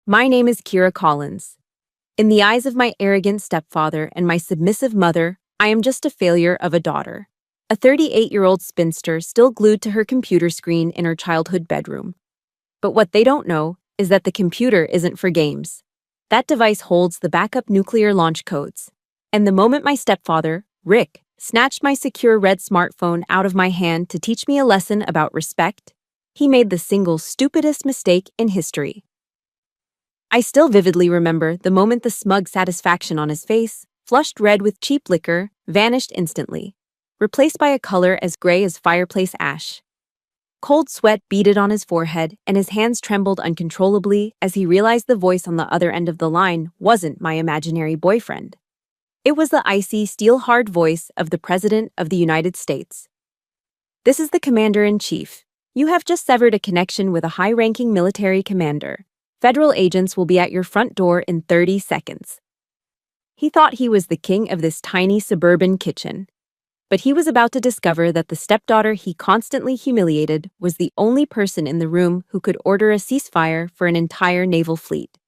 My name is Kira Collins. In the eyes of my arrogant stepfather and my submissive mother, I am just a failure of a daughter. A 38-year-old spinster still glued to her computer screen in her childhood bedroom. But what they don't know is that the computer isn't for games. That device holds the backup nuclear launch codes. And the moment my stepfather, Rick, snatched my secure red smartphone out of my hand to teach me a lesson about respect, he made the single stupidest mistake in history. I still vividly remember the moment the smug satisfaction on his face, flushed red with cheap liquor, vanished instantly, replaced by a color as gray as fireplace ash. Cold sweat beaded on his forehead, and his hands trembled uncontrollably as he realized the voice on the other end of the line wasn't my imaginary boyfriend. It was the icy, steel-hard voice of the President of the United States. "This is the Commander-in-Chief. You have just severed a connection with a high-ranking military commander. Federal agents will be at your front door in 30 seconds. He thought he was the king of this tiny suburban kitchen. But he was about to discover that the stepdaughter he constantly humiliated was the only person in the room who could order a ceasefire for an entire naval fleet.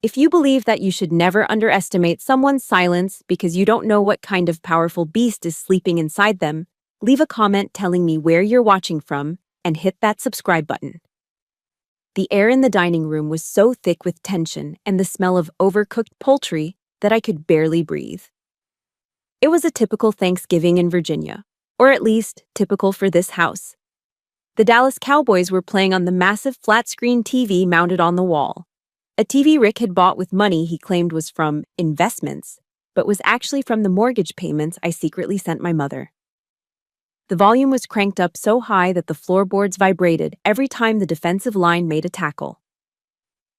If you believe that you should never underestimate someone's silence because you don't know what kind of powerful beast is sleeping inside them, leave a comment telling me where you're watching from and hit that subscribe button." The air in the dining room was so thick with tension and the smell of overcooked poultry that I could barely breathe. It was a typical Thanksgiving in Virginia, or at least typical for this house. The Dallas Cowboys were playing on the massive flat-screen TV mounted on the wall. A TV Rick had bought with money he claimed was from investments, but was actually from the mortgage payments I secretly sent my mother. The volume was cranked up so high that the floorboards vibrated every time the defensive line made a tackle.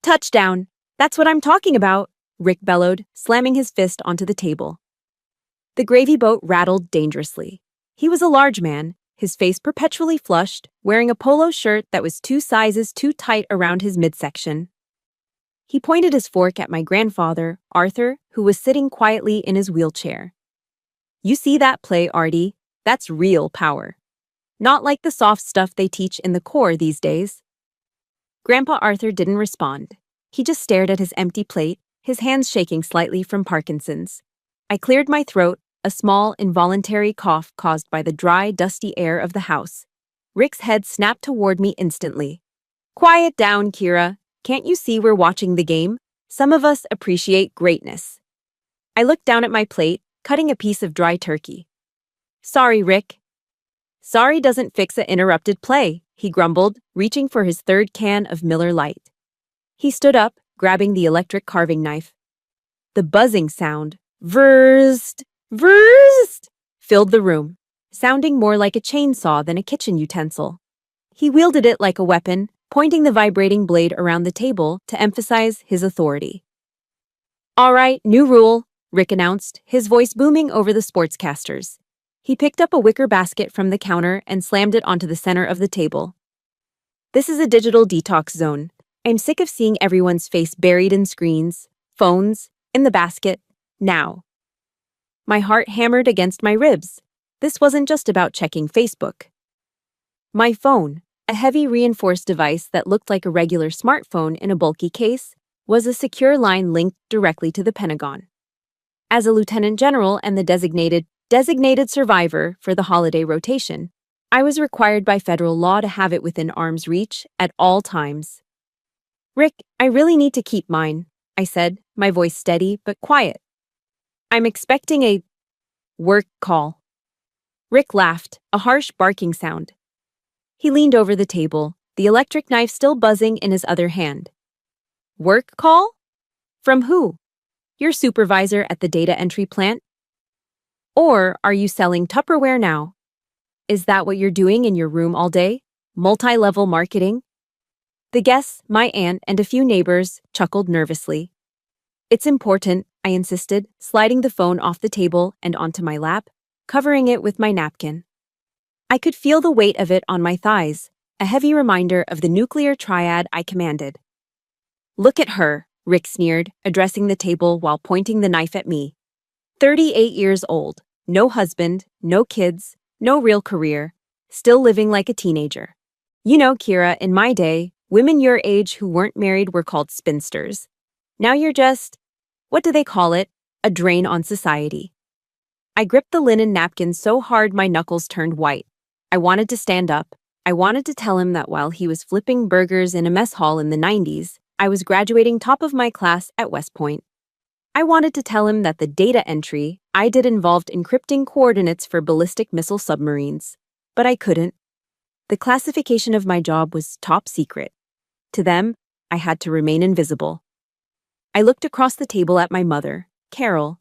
"Touchdown! That's what I'm talking about!" Rick bellowed, slamming his fist onto the table. The gravy boat rattled dangerously. He was a large man, his face perpetually flushed, wearing a polo shirt that was 2 sizes too tight around his midsection. He pointed his fork at my grandfather, Arthur, who was sitting quietly in his wheelchair. "You see that play, Artie? That's real power. Not like the soft stuff they teach in the Corps these days." Grandpa Arthur didn't respond. He just stared at his empty plate, his hands shaking slightly from Parkinson's. I cleared my throat, a small, involuntary cough caused by the dry, dusty air of the house. Rick's head snapped toward me instantly. "Quiet down, Kira. Can't you see we're watching the game? Some of us appreciate greatness." I looked down at my plate, cutting a piece of dry turkey. "Sorry, Rick." "Sorry doesn't fix an interrupted play," he grumbled, reaching for his 3rd can of Miller Lite. He stood up, grabbing the electric carving knife. The buzzing sound, "Vrrrst, vrrrst," filled the room, sounding more like a chainsaw than a kitchen utensil. He wielded it like a weapon, pointing the vibrating blade around the table to emphasize his authority. "All right, new rule," Rick announced, his voice booming over the sportscasters. He picked up a wicker basket from the counter and slammed it onto the center of the table. "This is a digital detox zone. I'm sick of seeing everyone's face buried in screens, phones, in the basket, now." My heart hammered against my ribs. This wasn't just about checking Facebook. My phone, a heavy reinforced device that looked like a regular smartphone in a bulky case, was a secure line linked directly to the Pentagon. As a lieutenant general and the designated survivor for the holiday rotation, I was required by federal law to have it within arm's reach at all times. "Rick, I really need to keep mine," I said, my voice steady but quiet. "I'm expecting a work call." Rick laughed, a harsh barking sound. He leaned over the table, the electric knife still buzzing in his other hand. "Work call? From who? Your supervisor at the data entry plant? Or are you selling Tupperware now? Is that what you're doing in your room all day? Multi-level marketing?" The guests, my aunt and a few neighbors, chuckled nervously. "It's important," I insisted, sliding the phone off the table and onto my lap, covering it with my napkin. I could feel the weight of it on my thighs, a heavy reminder of the nuclear triad I commanded. "Look at her," Rick sneered, addressing the table while pointing the knife at me. 38 years old, no husband, no kids, no real career, still living like a teenager. "You know, Kira, in my day, Women your age who weren't married were called spinsters. Now you're just, what do they call it? A drain on society. I gripped the linen napkin so hard my knuckles turned white. I wanted to stand up. I wanted to tell him that while he was flipping burgers in a mess hall in the 90s, I was graduating top of my class at West Point. I wanted to tell him that the data entry I did involved encrypting coordinates for ballistic missile submarines. But I couldn't. The classification of my job was top secret. To them, I had to remain invisible. I looked across the table at my mother, Carol.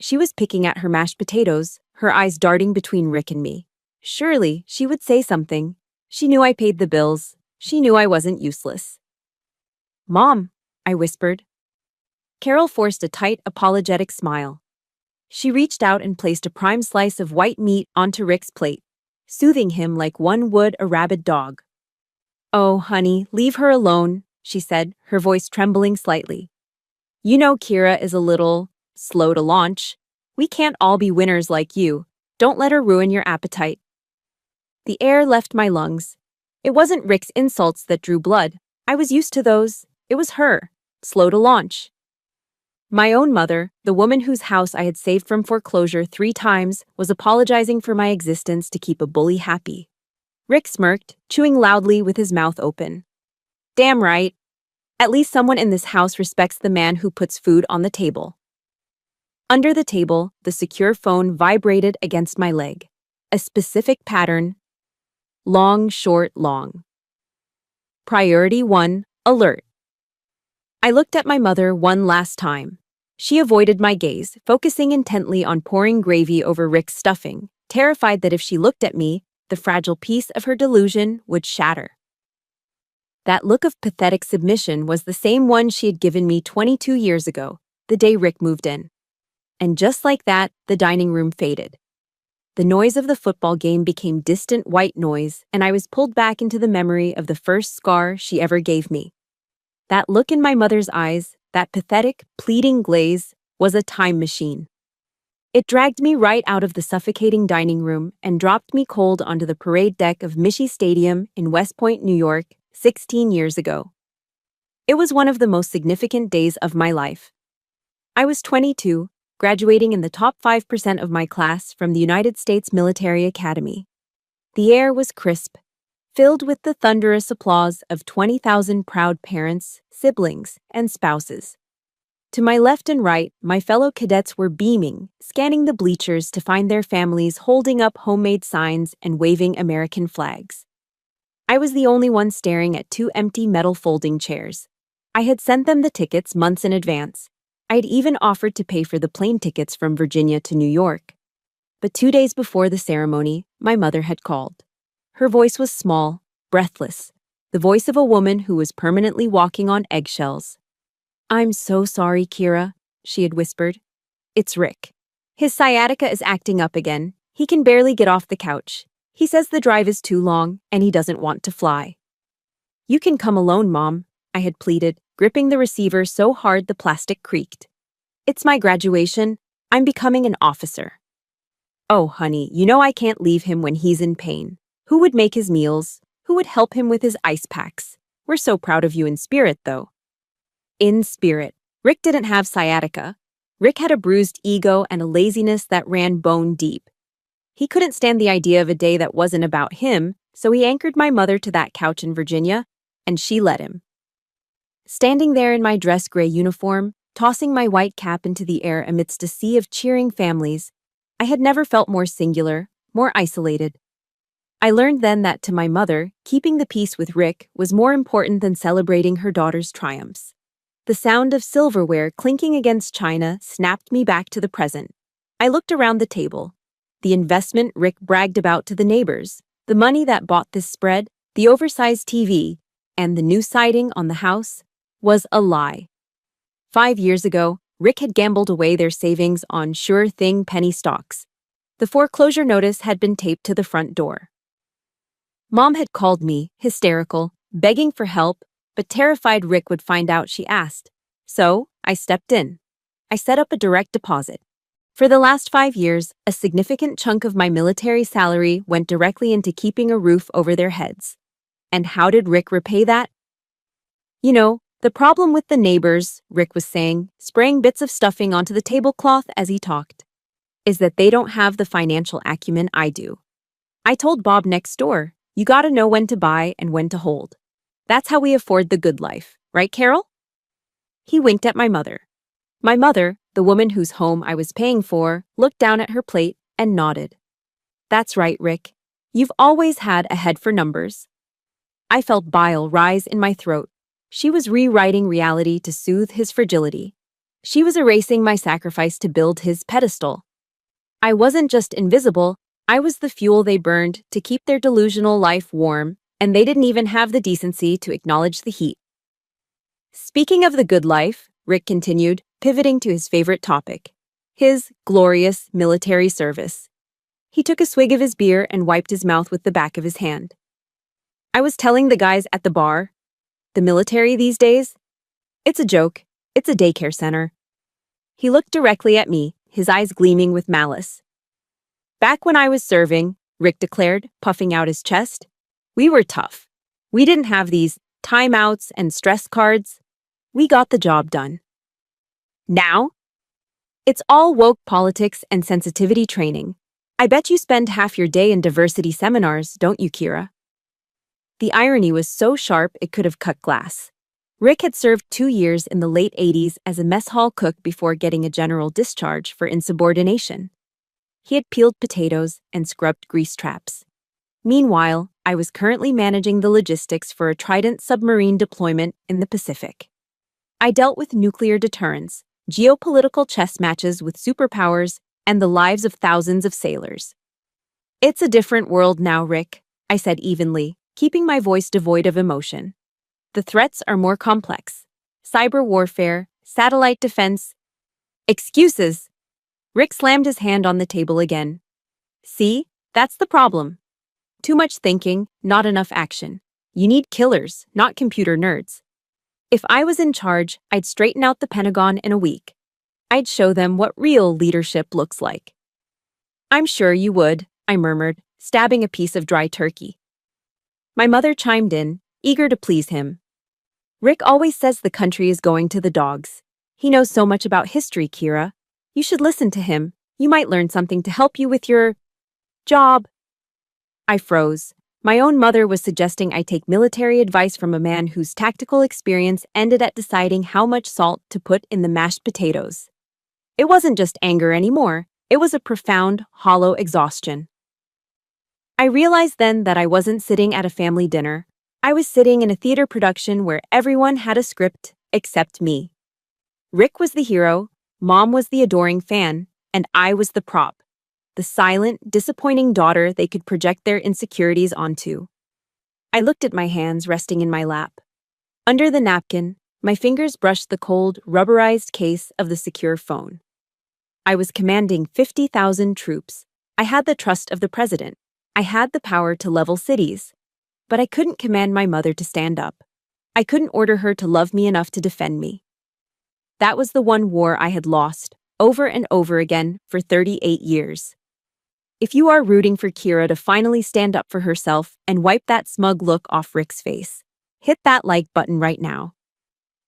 She was picking at her mashed potatoes, her eyes darting between Rick and me. Surely, she would say something. She knew I paid the bills. She knew I wasn't useless. "Mom," I whispered. Carol forced a tight, apologetic smile. She reached out and placed a prime slice of white meat onto Rick's plate, soothing him like one would a rabid dog. "Oh, honey, leave her alone," she said, her voice trembling slightly. "You know Kira is a little slow to launch. We can't all be winners like you. Don't let her ruin your appetite." The air left my lungs. It wasn't Rick's insults that drew blood. I was used to those. It was her, slow to launch. My own mother, the woman whose house I had saved from foreclosure 3 times, was apologizing for my existence to keep a bully happy. Rick smirked, chewing loudly with his mouth open. "Damn right. At least someone in this house respects the man who puts food on the table." Under the table, the secure phone vibrated against my leg. A specific pattern. Long, short, long. Priority 1, alert. I looked at my mother one last time. She avoided my gaze, focusing intently on pouring gravy over Rick's stuffing, terrified that if she looked at me, the fragile piece of her delusion would shatter. That look of pathetic submission was the same one she had given me 22 years ago, the day Rick moved in. And just like that, the dining room faded. The noise of the football game became distant white noise, and I was pulled back into the memory of the first scar she ever gave me. That look in my mother's eyes, that pathetic, pleading glaze, was a time machine. It dragged me right out of the suffocating dining room and dropped me cold onto the parade deck of Michie Stadium in West Point, New York, 16 years ago. It was one of the most significant days of my life. I was 22, graduating in the top 5% of my class from the United States Military Academy. The air was crisp, filled with the thunderous applause of 20,000 proud parents, siblings, and spouses. To my left and right, my fellow cadets were beaming, scanning the bleachers to find their families holding up homemade signs and waving American flags. I was the only one staring at 2 empty metal folding chairs. I had sent them the tickets months in advance. I had even offered to pay for the plane tickets from Virginia to New York. But 2 days before the ceremony, my mother had called. Her voice was small, breathless, the voice of a woman who was permanently walking on eggshells. "I'm so sorry, Kira," she had whispered. "It's Rick. His sciatica is acting up again. He can barely get off the couch. He says the drive is too long, and he doesn't want to fly." "You can come alone, Mom," I had pleaded, gripping the receiver so hard the plastic creaked. "It's my graduation. I'm becoming an officer." "Oh, honey, you know I can't leave him when he's in pain. Who would make his meals? Who would help him with his ice packs? We're so proud of you in spirit, though." In spirit. Rick didn't have sciatica. Rick had a bruised ego and a laziness that ran bone deep. He couldn't stand the idea of a day that wasn't about him, so he anchored my mother to that couch in Virginia, and she let him. Standing there in my dress gray uniform, tossing my white cap into the air amidst a sea of cheering families, I had never felt more singular, more isolated. I learned then that to my mother, keeping the peace with Rick was more important than celebrating her daughter's triumphs. The sound of silverware clinking against china snapped me back to the present. I looked around the table. The investment Rick bragged about to the neighbors, the money that bought this spread, the oversized TV, and the new siding on the house was a lie. 5 years ago, Rick had gambled away their savings on sure thing penny stocks. The foreclosure notice had been taped to the front door. Mom had called me, hysterical, begging for help, but terrified Rick would find out she asked. So, I stepped in. I set up a direct deposit. For the last 5 years, a significant chunk of my military salary went directly into keeping a roof over their heads. And how did Rick repay that? The problem with the neighbors, Rick was saying, spraying bits of stuffing onto the tablecloth as he talked, is that they don't have the financial acumen I do. I told Bob next door, you gotta know when to buy and when to hold. That's how we afford the good life, right, Carol? He winked at my mother. My mother, the woman whose home I was paying for, looked down at her plate and nodded. That's right, Rick. You've always had a head for numbers. I felt bile rise in my throat. She was rewriting reality to soothe his fragility. She was erasing my sacrifice to build his pedestal. I wasn't just invisible, I was the fuel they burned to keep their delusional life warm, and they didn't even have the decency to acknowledge the heat. Speaking of the good life, Rick continued, pivoting to his favorite topic, his glorious military service. He took a swig of his beer and wiped his mouth with the back of his hand. I was telling the guys at the bar, the military these days? It's a joke. It's a daycare center. He looked directly at me, his eyes gleaming with malice. Back when I was serving, Rick declared, puffing out his chest, we were tough. We didn't have these timeouts and stress cards. We got the job done. Now? It's all woke politics and sensitivity training. I bet you spend half your day in diversity seminars, don't you, Kira? The irony was so sharp it could have cut glass. Rick had served 2 years in the late 80s as a mess hall cook before getting a general discharge for insubordination. He had peeled potatoes and scrubbed grease traps. Meanwhile, I was currently managing the logistics for a Trident submarine deployment in the Pacific. I dealt with nuclear deterrence, geopolitical chess matches with superpowers, and the lives of thousands of sailors. It's a different world now, Rick, I said evenly, keeping my voice devoid of emotion. The threats are more complex. Cyber warfare, satellite defense. Excuses! Rick slammed his hand on the table again. See, that's the problem. Too much thinking, not enough action. You need killers, not computer nerds. If I was in charge, I'd straighten out the Pentagon in a week. I'd show them what real leadership looks like. I'm sure you would, I murmured, stabbing a piece of dry turkey. My mother chimed in, eager to please him. Rick always says the country is going to the dogs. He knows so much about history, Kira. You should listen to him. You might learn something to help you with your job. I froze. My own mother was suggesting I take military advice from a man whose tactical experience ended at deciding how much salt to put in the mashed potatoes. It wasn't just anger anymore. It was a profound, hollow exhaustion. I realized then that I wasn't sitting at a family dinner. I was sitting in a theater production where everyone had a script except me. Rick was the hero, Mom was the adoring fan, and I was the prop, the silent, disappointing daughter they could project their insecurities onto. I looked at my hands resting in my lap. Under the napkin, my fingers brushed the cold, rubberized case of the secure phone. I was commanding 50,000 troops. I had the trust of the president. I had the power to level cities. But I couldn't command my mother to stand up. I couldn't order her to love me enough to defend me. That was the one war I had lost, over and over again, for 38 years. If you are rooting for Kira to finally stand up for herself and wipe that smug look off Rick's face, hit that like button right now.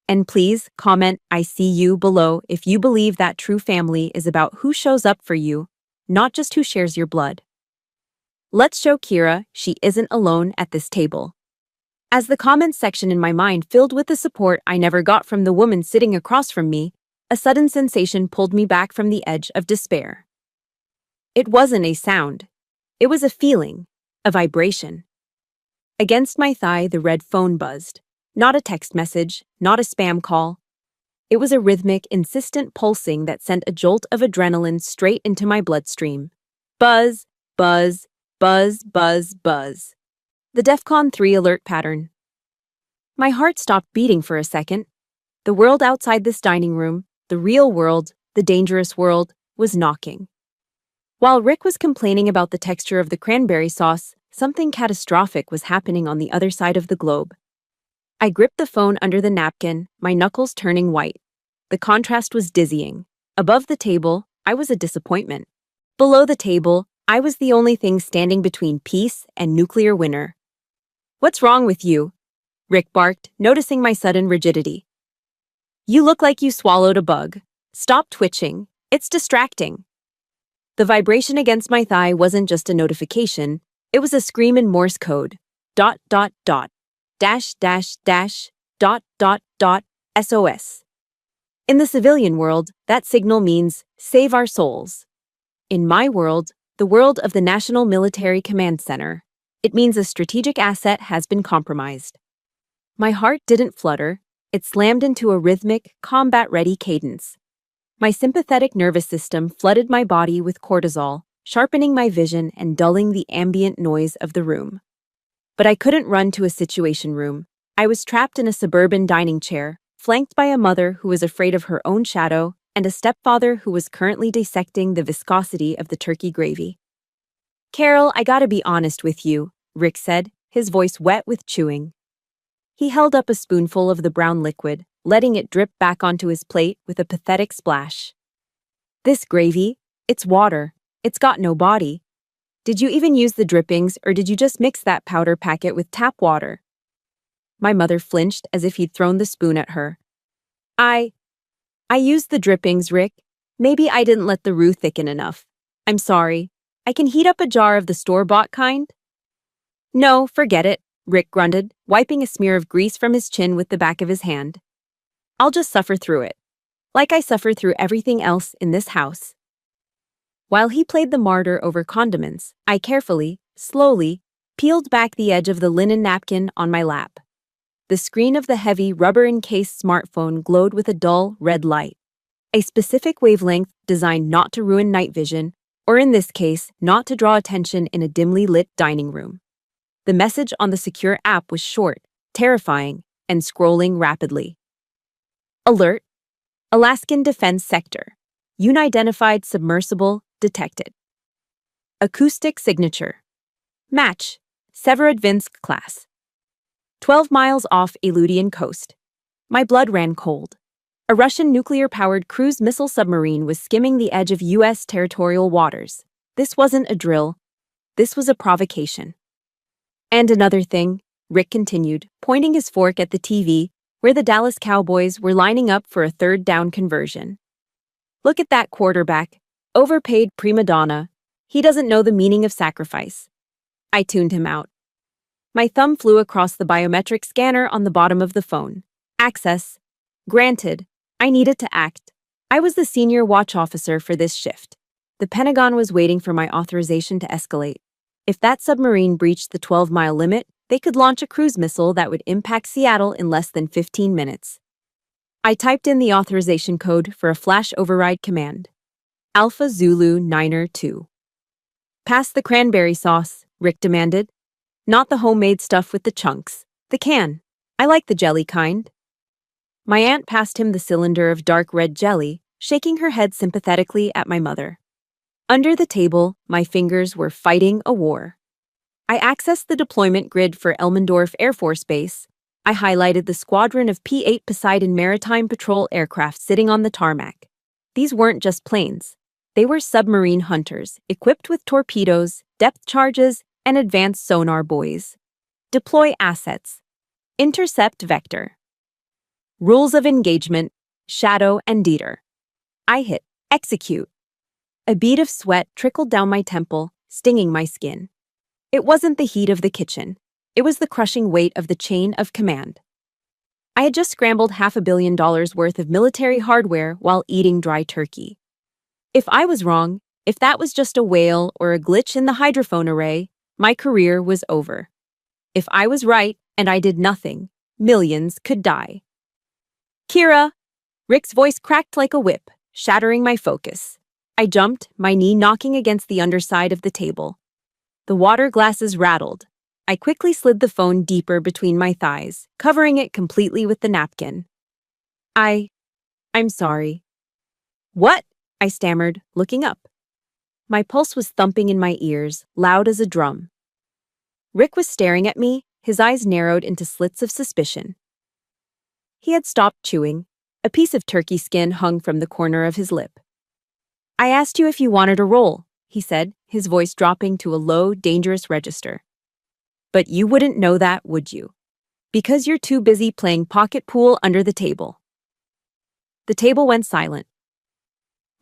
And please comment I see you below if you believe that true family is about who shows up for you, not just who shares your blood. Let's show Kira she isn't alone at this table. As the comments section in my mind filled with the support I never got from the woman sitting across from me, a sudden sensation pulled me back from the edge of despair. It wasn't a sound. It was a feeling, a vibration. Against my thigh, the red phone buzzed. Not a text message, not a spam call. It was a rhythmic, insistent pulsing that sent a jolt of adrenaline straight into my bloodstream. Buzz, buzz, buzz, buzz, buzz. The DEFCON 3 alert pattern. My heart stopped beating for a second. The world outside this dining room, the real world, the dangerous world, was knocking. While Rick was complaining about the texture of the cranberry sauce, something catastrophic was happening on the other side of the globe. I gripped the phone under the napkin, my knuckles turning white. The contrast was dizzying. Above the table, I was a disappointment. Below the table, I was the only thing standing between peace and nuclear winter. What's wrong with you? Rick barked, noticing my sudden rigidity. You look like you swallowed a bug. Stop twitching. It's distracting. The vibration against my thigh wasn't just a notification, it was a scream in Morse code. Dot, dot, dot. Dash, dash, dash. Dot, dot, dot. SOS. In the civilian world, that signal means, save our souls. In my world, the world of the National Military Command Center, it means a strategic asset has been compromised. My heart didn't flutter, it slammed into a rhythmic, combat-ready cadence. My sympathetic nervous system flooded my body with cortisol, sharpening my vision and dulling the ambient noise of the room. But I couldn't run to a situation room. I was trapped in a suburban dining chair, flanked by a mother who was afraid of her own shadow and a stepfather who was currently dissecting the viscosity of the turkey gravy. Carol, I gotta be honest with you, Rick said, his voice wet with chewing. He held up a spoonful of the brown liquid, letting it drip back onto his plate with a pathetic splash. This gravy, it's water. It's got no body. Did you even use the drippings, or did you just mix that powder packet with tap water? My mother flinched as if he'd thrown the spoon at her. I used the drippings, Rick. Maybe I didn't let the roux thicken enough. I'm sorry. I can heat up a jar of the store-bought kind. No, forget it, Rick grunted, wiping a smear of grease from his chin with the back of his hand. I'll just suffer through it. Like I suffer through everything else in this house. While he played the martyr over condiments, I carefully, slowly, peeled back the edge of the linen napkin on my lap. The screen of the heavy, rubber-encased smartphone glowed with a dull, red light. A specific wavelength designed not to ruin night vision, or in this case, not to draw attention in a dimly lit dining room. The message on the secure app was short, terrifying, and scrolling rapidly. Alert! Alaskan Defense Sector. Unidentified submersible detected. Acoustic signature. Match. Severodvinsk class. 12 miles off Aleutian coast. My blood ran cold. A Russian nuclear-powered cruise missile submarine was skimming the edge of U.S. territorial waters. This wasn't a drill. This was a provocation. And another thing, Rick continued, pointing his fork at the TV, where the Dallas Cowboys were lining up for a third down conversion. Look at that quarterback. Overpaid prima donna. He doesn't know the meaning of sacrifice. I tuned him out. My thumb flew across the biometric scanner on the bottom of the phone. Access. Granted. I needed to act. I was the senior watch officer for this shift. The Pentagon was waiting for my authorization to escalate. If that submarine breached the 12-mile limit, they could launch a cruise missile that would impact Seattle in less than 15 minutes. I typed in the authorization code for a flash override command. Alpha Zulu Niner 2. Pass the cranberry sauce, Rick demanded. Not the homemade stuff with the chunks. The can. I like the jelly kind. My aunt passed him the cylinder of dark red jelly, shaking her head sympathetically at my mother. Under the table, my fingers were fighting a war. I accessed the deployment grid for Elmendorf Air Force Base. I highlighted the squadron of P-8 Poseidon Maritime Patrol aircraft sitting on the tarmac. These weren't just planes. They were submarine hunters, equipped with torpedoes, depth charges, and advanced sonar buoys. Deploy assets. Intercept vector. Rules of engagement, shadow and Dieter. I hit execute. A bead of sweat trickled down my temple, stinging my skin. It wasn't the heat of the kitchen. It was the crushing weight of the chain of command. I had just scrambled $500 million worth of military hardware while eating dry turkey. If I was wrong, if that was just a whale or a glitch in the hydrophone array, my career was over. If I was right and I did nothing, millions could die. Kira! Rick's voice cracked like a whip, shattering my focus. I jumped, my knee knocking against the underside of the table. The water glasses rattled. I quickly slid the phone deeper between my thighs, covering it completely with the napkin. I'm sorry. What? I stammered, looking up. My pulse was thumping in my ears, loud as a drum. Rick was staring at me, his eyes narrowed into slits of suspicion. He had stopped chewing. A piece of turkey skin hung from the corner of his lip. I asked you if you wanted a roll, he said, his voice dropping to a low, dangerous register. But you wouldn't know that, would you? Because you're too busy playing pocket pool under the table. The table went silent.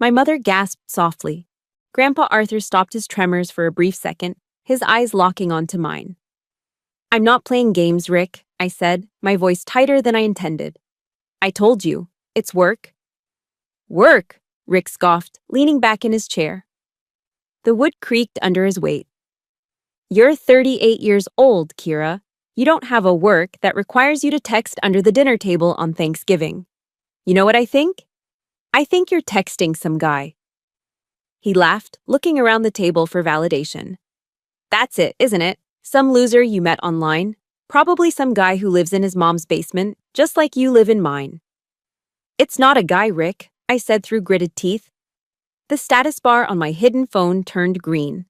My mother gasped softly. Grandpa Arthur stopped his tremors for a brief second, his eyes locking onto mine. "I'm not playing games, Rick," I said, my voice tighter than I intended. "I told you, it's work." "Work?" Rick scoffed, leaning back in his chair. The wood creaked under his weight. "You're 38 years old, Kira. You don't have a work that requires you to text under the dinner table on Thanksgiving. You know what I think? I think you're texting some guy." He laughed, looking around the table for validation. "That's it, isn't it? Some loser you met online. Probably some guy who lives in his mom's basement, just like you live in mine." "It's not a guy, Rick," I said through gritted teeth. The status bar on my hidden phone turned green.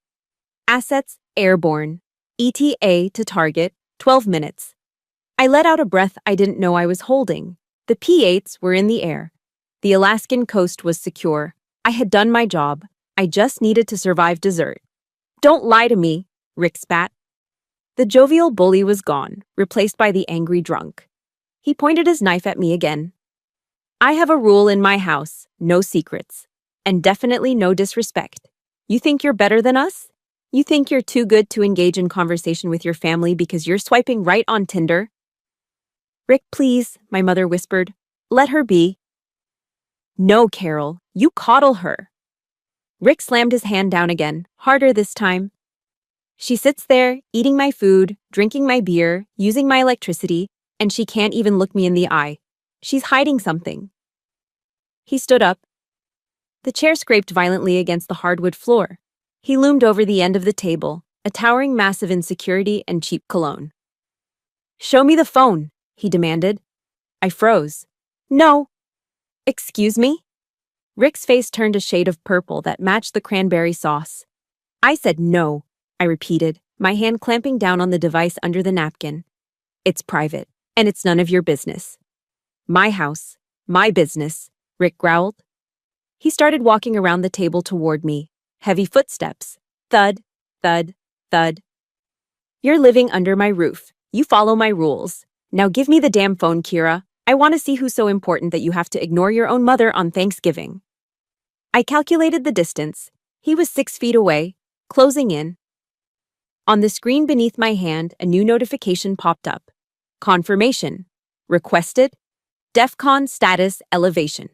Assets airborne. ETA to target, 12 minutes. I let out a breath I didn't know I was holding. The P-8s were in the air. The Alaskan coast was secure. I had done my job. I just needed to survive dessert. "Don't lie to me," Rick spat. The jovial bully was gone, replaced by the angry drunk. He pointed his knife at me again. "I have a rule in my house, no secrets. And definitely no disrespect. You think you're better than us? You think you're too good to engage in conversation with your family because you're swiping right on Tinder?" "Rick, please," my mother whispered. "Let her be." "No, Carol, you coddle her." Rick slammed his hand down again, harder this time. "She sits there, eating my food, drinking my beer, using my electricity, and she can't even look me in the eye. She's hiding something." He stood up. The chair scraped violently against the hardwood floor. He loomed over the end of the table, a towering mass of insecurity and cheap cologne. "Show me the phone," he demanded. I froze. "No." "Excuse me?" Rick's face turned a shade of purple that matched the cranberry sauce. "I said no," I repeated, my hand clamping down on the device under the napkin. "It's private, and it's none of your business." "My house, my business," Rick growled. He started walking around the table toward me. Heavy footsteps. Thud, thud, thud. "You're living under my roof. You follow my rules. Now give me the damn phone, Kira. I want to see who's so important that you have to ignore your own mother on Thanksgiving." I calculated the distance. He was 6 feet away, closing in. On the screen beneath my hand, a new notification popped up. Confirmation. Requested. DEFCON status elevation.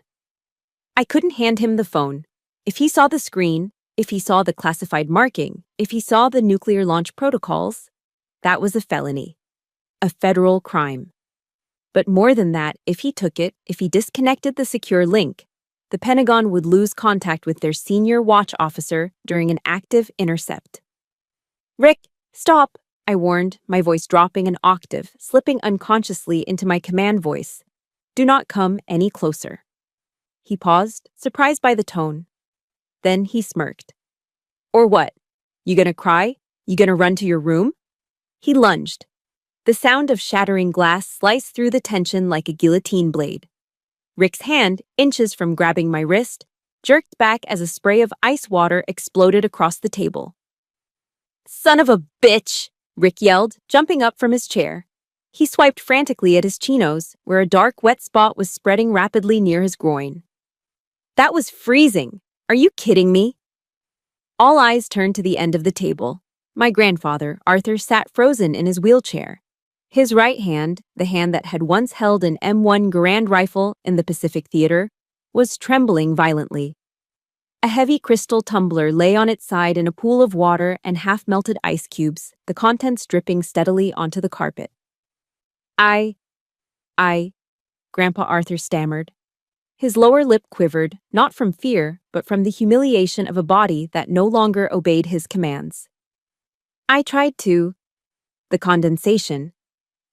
I couldn't hand him the phone. If he saw the screen, if he saw the classified marking, if he saw the nuclear launch protocols, that was a felony. A federal crime. But more than that, if he took it, if he disconnected the secure link, the Pentagon would lose contact with their senior watch officer during an active intercept. "Rick, stop," I warned, my voice dropping an octave, slipping unconsciously into my command voice. "Do not come any closer." He paused, surprised by the tone. Then he smirked. "Or what? You gonna cry? You gonna run to your room?" He lunged. The sound of shattering glass sliced through the tension like a guillotine blade. Rick's hand, inches from grabbing my wrist, jerked back as a spray of ice water exploded across the table. "Son of a bitch!" Rick yelled, jumping up from his chair. He swiped frantically at his chinos, where a dark, wet spot was spreading rapidly near his groin. "That was freezing! Are you kidding me?" All eyes turned to the end of the table. My grandfather, Arthur, sat frozen in his wheelchair. His right hand, the hand that had once held an M1 Garand rifle in the Pacific Theater, was trembling violently. A heavy crystal tumbler lay on its side in a pool of water and half-melted ice cubes, the contents dripping steadily onto the carpet. I, Grandpa Arthur stammered. His lower lip quivered, not from fear, but from the humiliation of a body that no longer obeyed his commands. "I tried to." The condensation.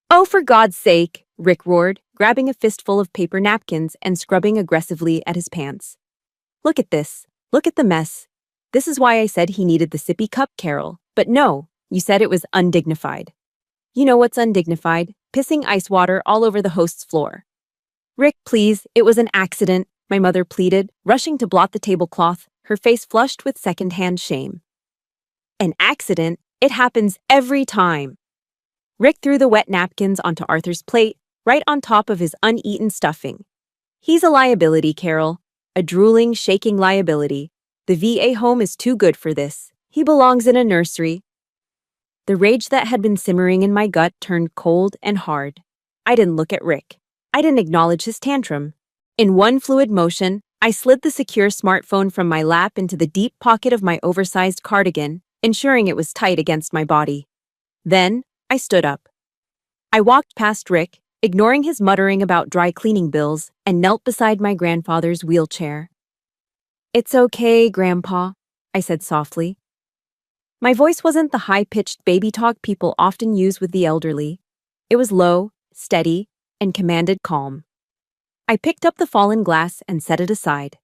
"Oh, for God's sake," Rick roared, grabbing a fistful of paper napkins and scrubbing aggressively at his pants. "Look at this. Look at the mess. This is why I said he needed the sippy cup, Carol. But no, you said it was undignified. You know what's undignified? Pissing ice water all over the host's floor." "Rick, please, it was an accident," my mother pleaded, rushing to blot the tablecloth, her face flushed with second-hand shame. "An accident? It happens every time." Rick threw the wet napkins onto Arthur's plate, right on top of his uneaten stuffing. He's a liability, Carol. A drooling, shaking liability. The VA home is too good for this. He belongs in a nursery. The rage that had been simmering in my gut turned cold and hard. I didn't look at Rick. I didn't acknowledge his tantrum. In one fluid motion, I slid the secure smartphone from my lap into the deep pocket of my oversized cardigan, ensuring it was tight against my body. Then, I stood up. I walked past Rick, ignoring his muttering about dry cleaning bills, and knelt beside my grandfather's wheelchair. "It's okay, Grandpa," I said softly. My voice wasn't the high-pitched baby talk people often use with the elderly. It was low, steady, and commanded calm. I picked up the fallen glass and set it aside.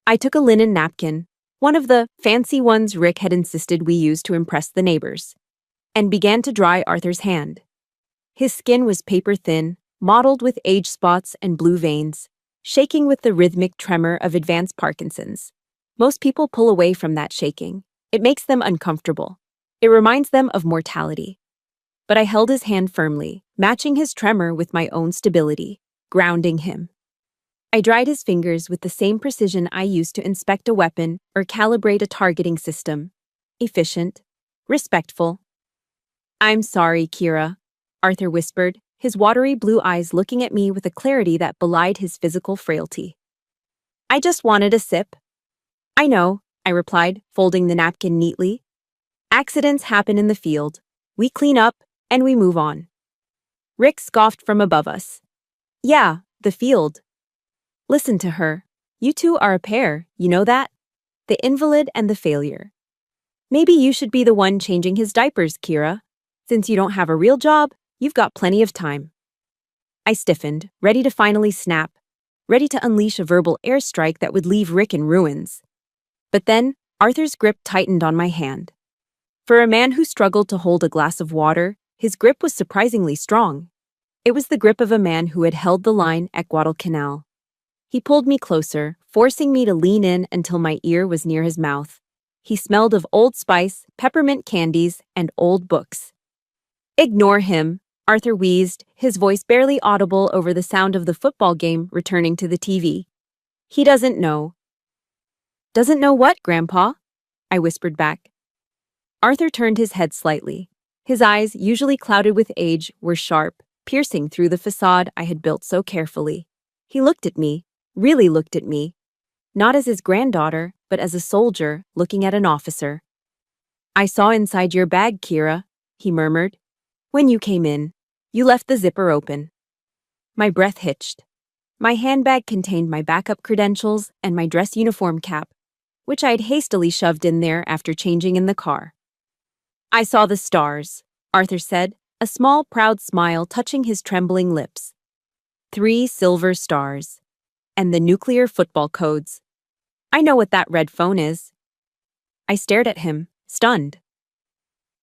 I took a linen napkin, one of the fancy ones Rick had insisted we use to impress the neighbors, and began to dry Arthur's hand. His skin was paper-thin, mottled with age spots and blue veins, shaking with the rhythmic tremor of advanced Parkinson's. Most people pull away from that shaking. It makes them uncomfortable. It reminds them of mortality. But I held his hand firmly, matching his tremor with my own stability, grounding him. I dried his fingers with the same precision I used to inspect a weapon or calibrate a targeting system. Efficient, respectful. "I'm sorry, Kira," Arthur whispered, his watery blue eyes looking at me with a clarity that belied his physical frailty. "I just wanted a sip." "I know," I replied, folding the napkin neatly. "Accidents happen in the field. We clean up, and we move on." Rick scoffed from above us. "Yeah, the field. Listen to her. You two are a pair, you know that? The invalid and the failure. Maybe you should be the one changing his diapers, Kira. Since you don't have a real job, you've got plenty of time." I stiffened, ready to finally snap, ready to unleash a verbal airstrike that would leave Rick in ruins. But then, Arthur's grip tightened on my hand. For a man who struggled to hold a glass of water, his grip was surprisingly strong. It was the grip of a man who had held the line at Guadalcanal. He pulled me closer, forcing me to lean in until my ear was near his mouth. He smelled of Old Spice, peppermint candies, and old books. "Ignore him," Arthur wheezed, his voice barely audible over the sound of the football game returning to the TV. "He doesn't know." "Doesn't know what, Grandpa?" I whispered back. Arthur turned his head slightly. His eyes, usually clouded with age, were sharp, piercing through the facade I had built so carefully. He looked at me, really looked at me, not as his granddaughter, but as a soldier looking at an officer. "I saw inside your bag, Kira," he murmured. "When you came in, you left the zipper open." My breath hitched. My handbag contained my backup credentials and my dress uniform cap, which I had hastily shoved in there after changing in the car. "I saw the stars," Arthur said, a small, proud smile touching his trembling lips. 3 silver stars. And the nuclear football codes. "I know what that red phone is." I stared at him, stunned.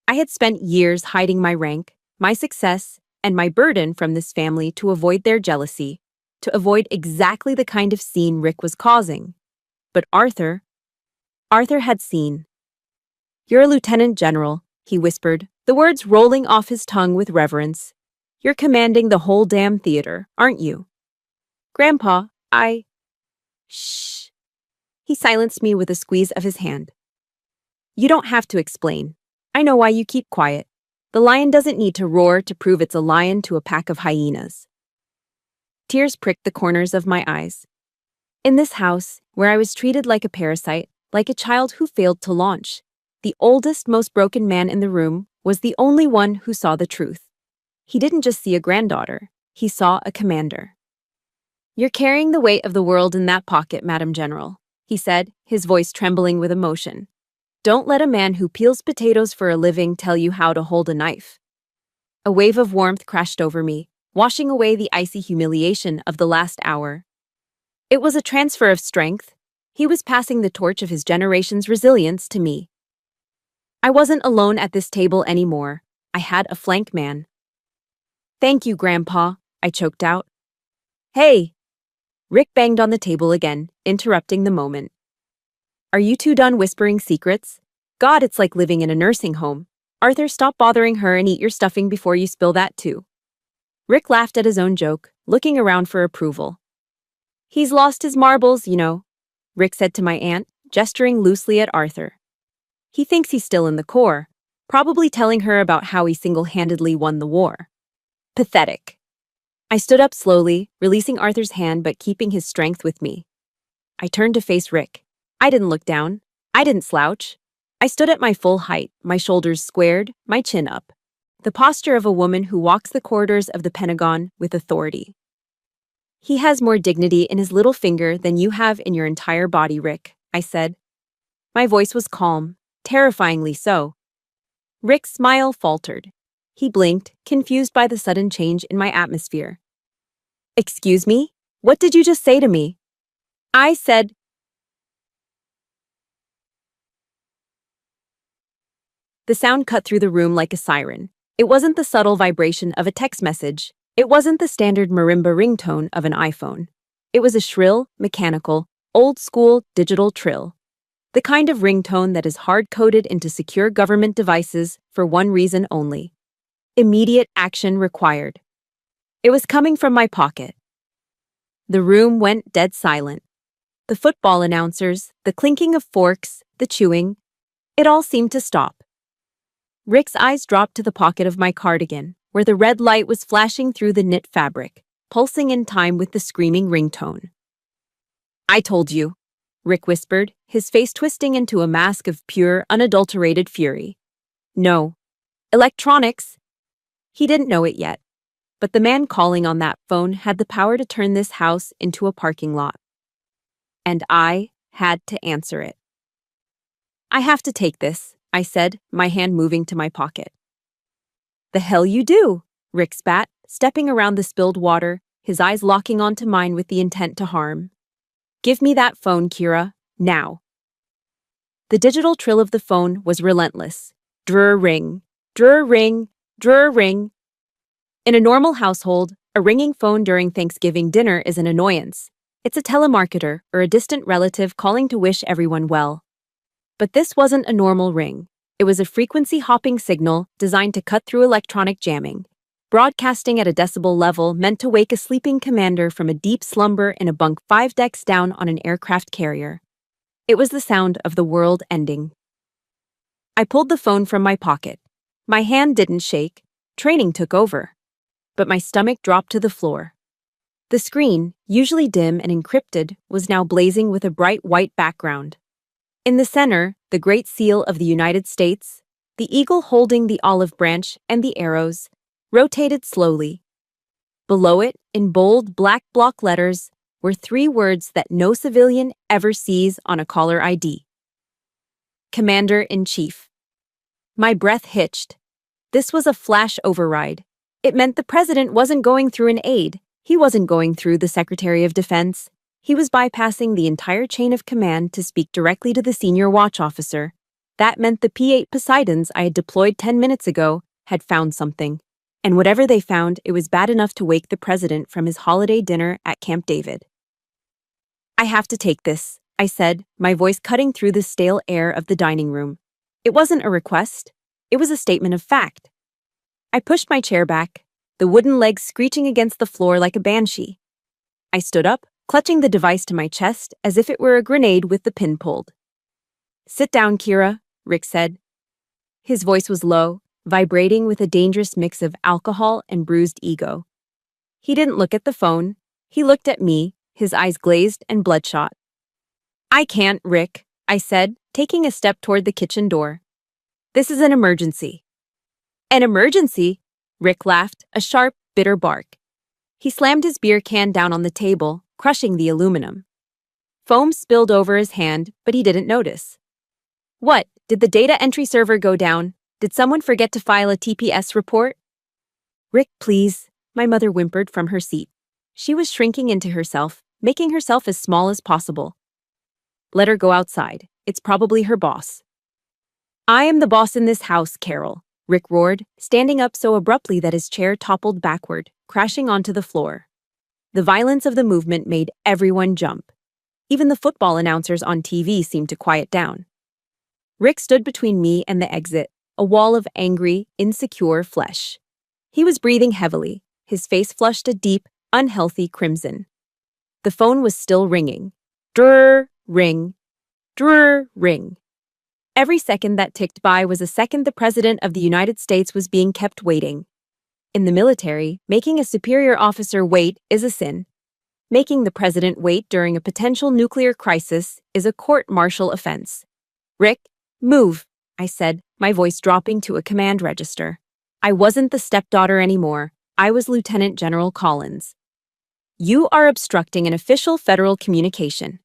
I had spent years hiding my rank, my success, and my burden from this family to avoid their jealousy, to avoid exactly the kind of scene Rick was causing. But Arthur had seen. "You're a lieutenant general," he whispered, the words rolling off his tongue with reverence. "You're commanding the whole damn theater, aren't you?" "Grandpa, Shh." He silenced me with a squeeze of his hand. "You don't have to explain. I know why you keep quiet. The lion doesn't need to roar to prove it's a lion to a pack of hyenas." Tears pricked the corners of my eyes. In this house, where I was treated like a parasite, like a child who failed to launch, the oldest, most broken man in the room was the only one who saw the truth. He didn't just see a granddaughter, he saw a commander. "You're carrying the weight of the world in that pocket, Madam General," he said, his voice trembling with emotion. "Don't let a man who peels potatoes for a living tell you how to hold a knife." A wave of warmth crashed over me, washing away the icy humiliation of the last hour. It was a transfer of strength. He was passing the torch of his generation's resilience to me. I wasn't alone at this table anymore. I had a flank man. "Thank you, Grandpa," I choked out. "Hey!" Rick banged on the table again, interrupting the moment. "Are you two done whispering secrets? God, it's like living in a nursing home. Arthur, stop bothering her and eat your stuffing before you spill that too. Rick laughed at his own joke, looking around for approval. He's lost his marbles, you know, Rick said to my aunt, gesturing loosely at Arthur. He thinks he's still in the Corps, probably telling her about how he single-handedly won the war. Pathetic. I stood up slowly, releasing Arthur's hand but keeping his strength with me. I turned to face Rick. I didn't look down. I didn't slouch. I stood at my full height, my shoulders squared, my chin up. The posture of a woman who walks the corridors of the Pentagon with authority. He has more dignity in his little finger than you have in your entire body, Rick, I said. My voice was calm, terrifyingly so. Rick's smile faltered. He blinked, confused by the sudden change in my atmosphere. Excuse me? What did you just say to me? I said. The sound cut through the room like a siren. It wasn't the subtle vibration of a text message. It wasn't the standard marimba ringtone of an iPhone. It was a shrill, mechanical, old-school digital trill. The kind of ringtone that is hard-coded into secure government devices for one reason only. Immediate action required. It was coming from my pocket. The room went dead silent. The football announcers, the clinking of forks, the chewing, it all seemed to stop. Rick's eyes dropped to the pocket of my cardigan, where the red light was flashing through the knit fabric, pulsing in time with the screaming ringtone. I told you, Rick whispered, his face twisting into a mask of pure, unadulterated fury. No. Electronics. He didn't know it yet, but the man calling on that phone had the power to turn this house into a parking lot. And I had to answer it. I have to take this, I said, my hand moving to my pocket. The hell you do, Rick spat, stepping around the spilled water, his eyes locking onto mine with the intent to harm. Give me that phone, Kira, now. The digital trill of the phone was relentless. Drrr ring, drrr ring, drrr ring. In a normal household, a ringing phone during Thanksgiving dinner is an annoyance. It's a telemarketer or a distant relative calling to wish everyone well. But this wasn't a normal ring. It was a frequency-hopping signal designed to cut through electronic jamming, broadcasting at a decibel level meant to wake a sleeping commander from a deep slumber in a bunk 5 decks down on an aircraft carrier. It was the sound of the world ending. I pulled the phone from my pocket. My hand didn't shake. Training took over. But my stomach dropped to the floor. The screen, usually dim and encrypted, was now blazing with a bright white background. In the center, the Great Seal of the United States, the eagle holding the olive branch and the arrows, rotated slowly. Below it, in bold black block letters, were 3 words that no civilian ever sees on a caller ID. Commander-in-Chief. My breath hitched. This was a flash override. It meant the president wasn't going through an aide. He wasn't going through the Secretary of Defense. He was bypassing the entire chain of command to speak directly to the senior watch officer. That meant the P-8 Poseidons I had deployed 10 minutes ago had found something. And whatever they found, it was bad enough to wake the president from his holiday dinner at Camp David. I have to take this, I said, my voice cutting through the stale air of the dining room. It wasn't a request. It was a statement of fact. I pushed my chair back, the wooden legs screeching against the floor like a banshee. I stood up, clutching the device to my chest as if it were a grenade with the pin pulled. Sit down, Kira, Rick said. His voice was low, vibrating with a dangerous mix of alcohol and bruised ego. He didn't look at the phone. He looked at me, his eyes glazed and bloodshot. I can't, Rick, I said, taking a step toward the kitchen door. This is an emergency. An emergency? Rick laughed, a sharp, bitter bark. He slammed his beer can down on the table, crushing the aluminum. Foam spilled over his hand, but he didn't notice. What, did the data entry server go down? Did someone forget to file a TPS report? Rick, please, my mother whimpered from her seat. She was shrinking into herself, making herself as small as possible. Let her go outside. It's probably her boss. I am the boss in this house, Carol, Rick roared, standing up so abruptly that his chair toppled backward, crashing onto the floor. The violence of the movement made everyone jump. Even the football announcers on TV seemed to quiet down. Rick stood between me and the exit, a wall of angry, insecure flesh. He was breathing heavily, his face flushed a deep, unhealthy crimson. The phone was still ringing. Drrr, ring. Drrr, ring. Every second that ticked by was a second the President of the United States was being kept waiting. In the military, making a superior officer wait is a sin. Making the President wait during a potential nuclear crisis is a court-martial offense. Rick, move, I said, my voice dropping to a command register. I wasn't the stepdaughter anymore. I was Lieutenant General Collins. You are obstructing an official federal communication.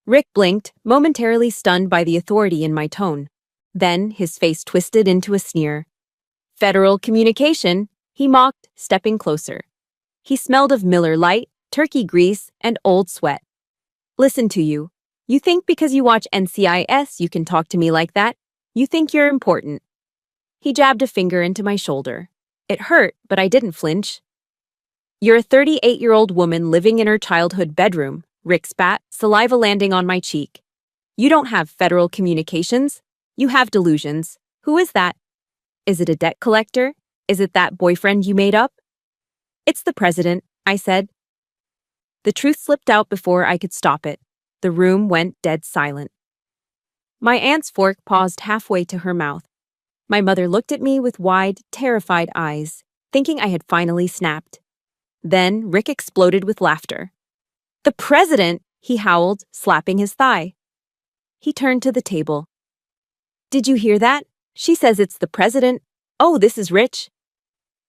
Rick blinked, momentarily stunned by the authority in my tone. Then his face twisted into a sneer. Federal communication, he mocked, stepping closer. He smelled of Miller Lite, turkey grease, and old sweat. Listen to you. You think because you watch NCIS you can talk to me like that? You think you're important. He jabbed a finger into my shoulder. It hurt, but I didn't flinch. You're a 38-year-old woman living in her childhood bedroom, Rick spat, saliva landing on my cheek. You don't have federal communications. You have delusions. Who is that? Is it a debt collector? Is it that boyfriend you made up? It's the president, I said. The truth slipped out before I could stop it. The room went dead silent. My aunt's fork paused halfway to her mouth. My mother looked at me with wide, terrified eyes, thinking I had finally snapped. Then Rick exploded with laughter. The president, he howled, slapping his thigh. He turned to the table. Did you hear that? She says it's the president. Oh, this is rich.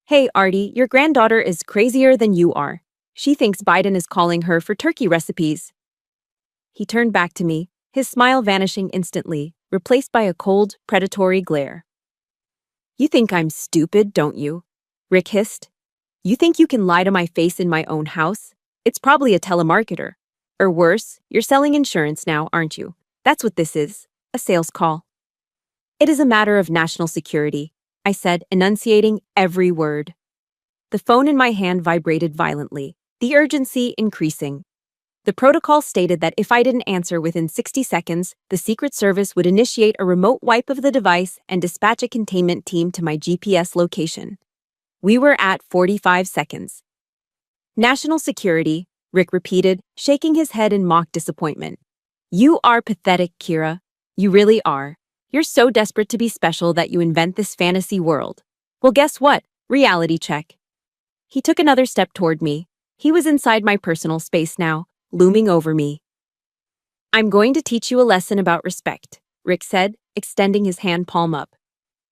Hey, Artie, your granddaughter is crazier than you are. She thinks Biden is calling her for turkey recipes. He turned back to me, his smile vanishing instantly, replaced by a cold, predatory glare. You think I'm stupid, don't you? Rick hissed. You think you can lie to my face in my own house? It's probably a telemarketer. Or worse, you're selling insurance now, aren't you? That's what this is, a sales call. It is a matter of national security, I said, enunciating every word. The phone in my hand vibrated violently, the urgency increasing. The protocol stated that if I didn't answer within 60 seconds, the Secret Service would initiate a remote wipe of the device and dispatch a containment team to my GPS location. We were at 45 seconds. National security, Rick repeated, shaking his head in mock disappointment. You are pathetic, Kira. You really are. You're so desperate to be special that you invent this fantasy world. Well, guess what? Reality check. He took another step toward me. He was inside my personal space now, looming over me. I'm going to teach you a lesson about respect, Rick said, extending his hand palm up.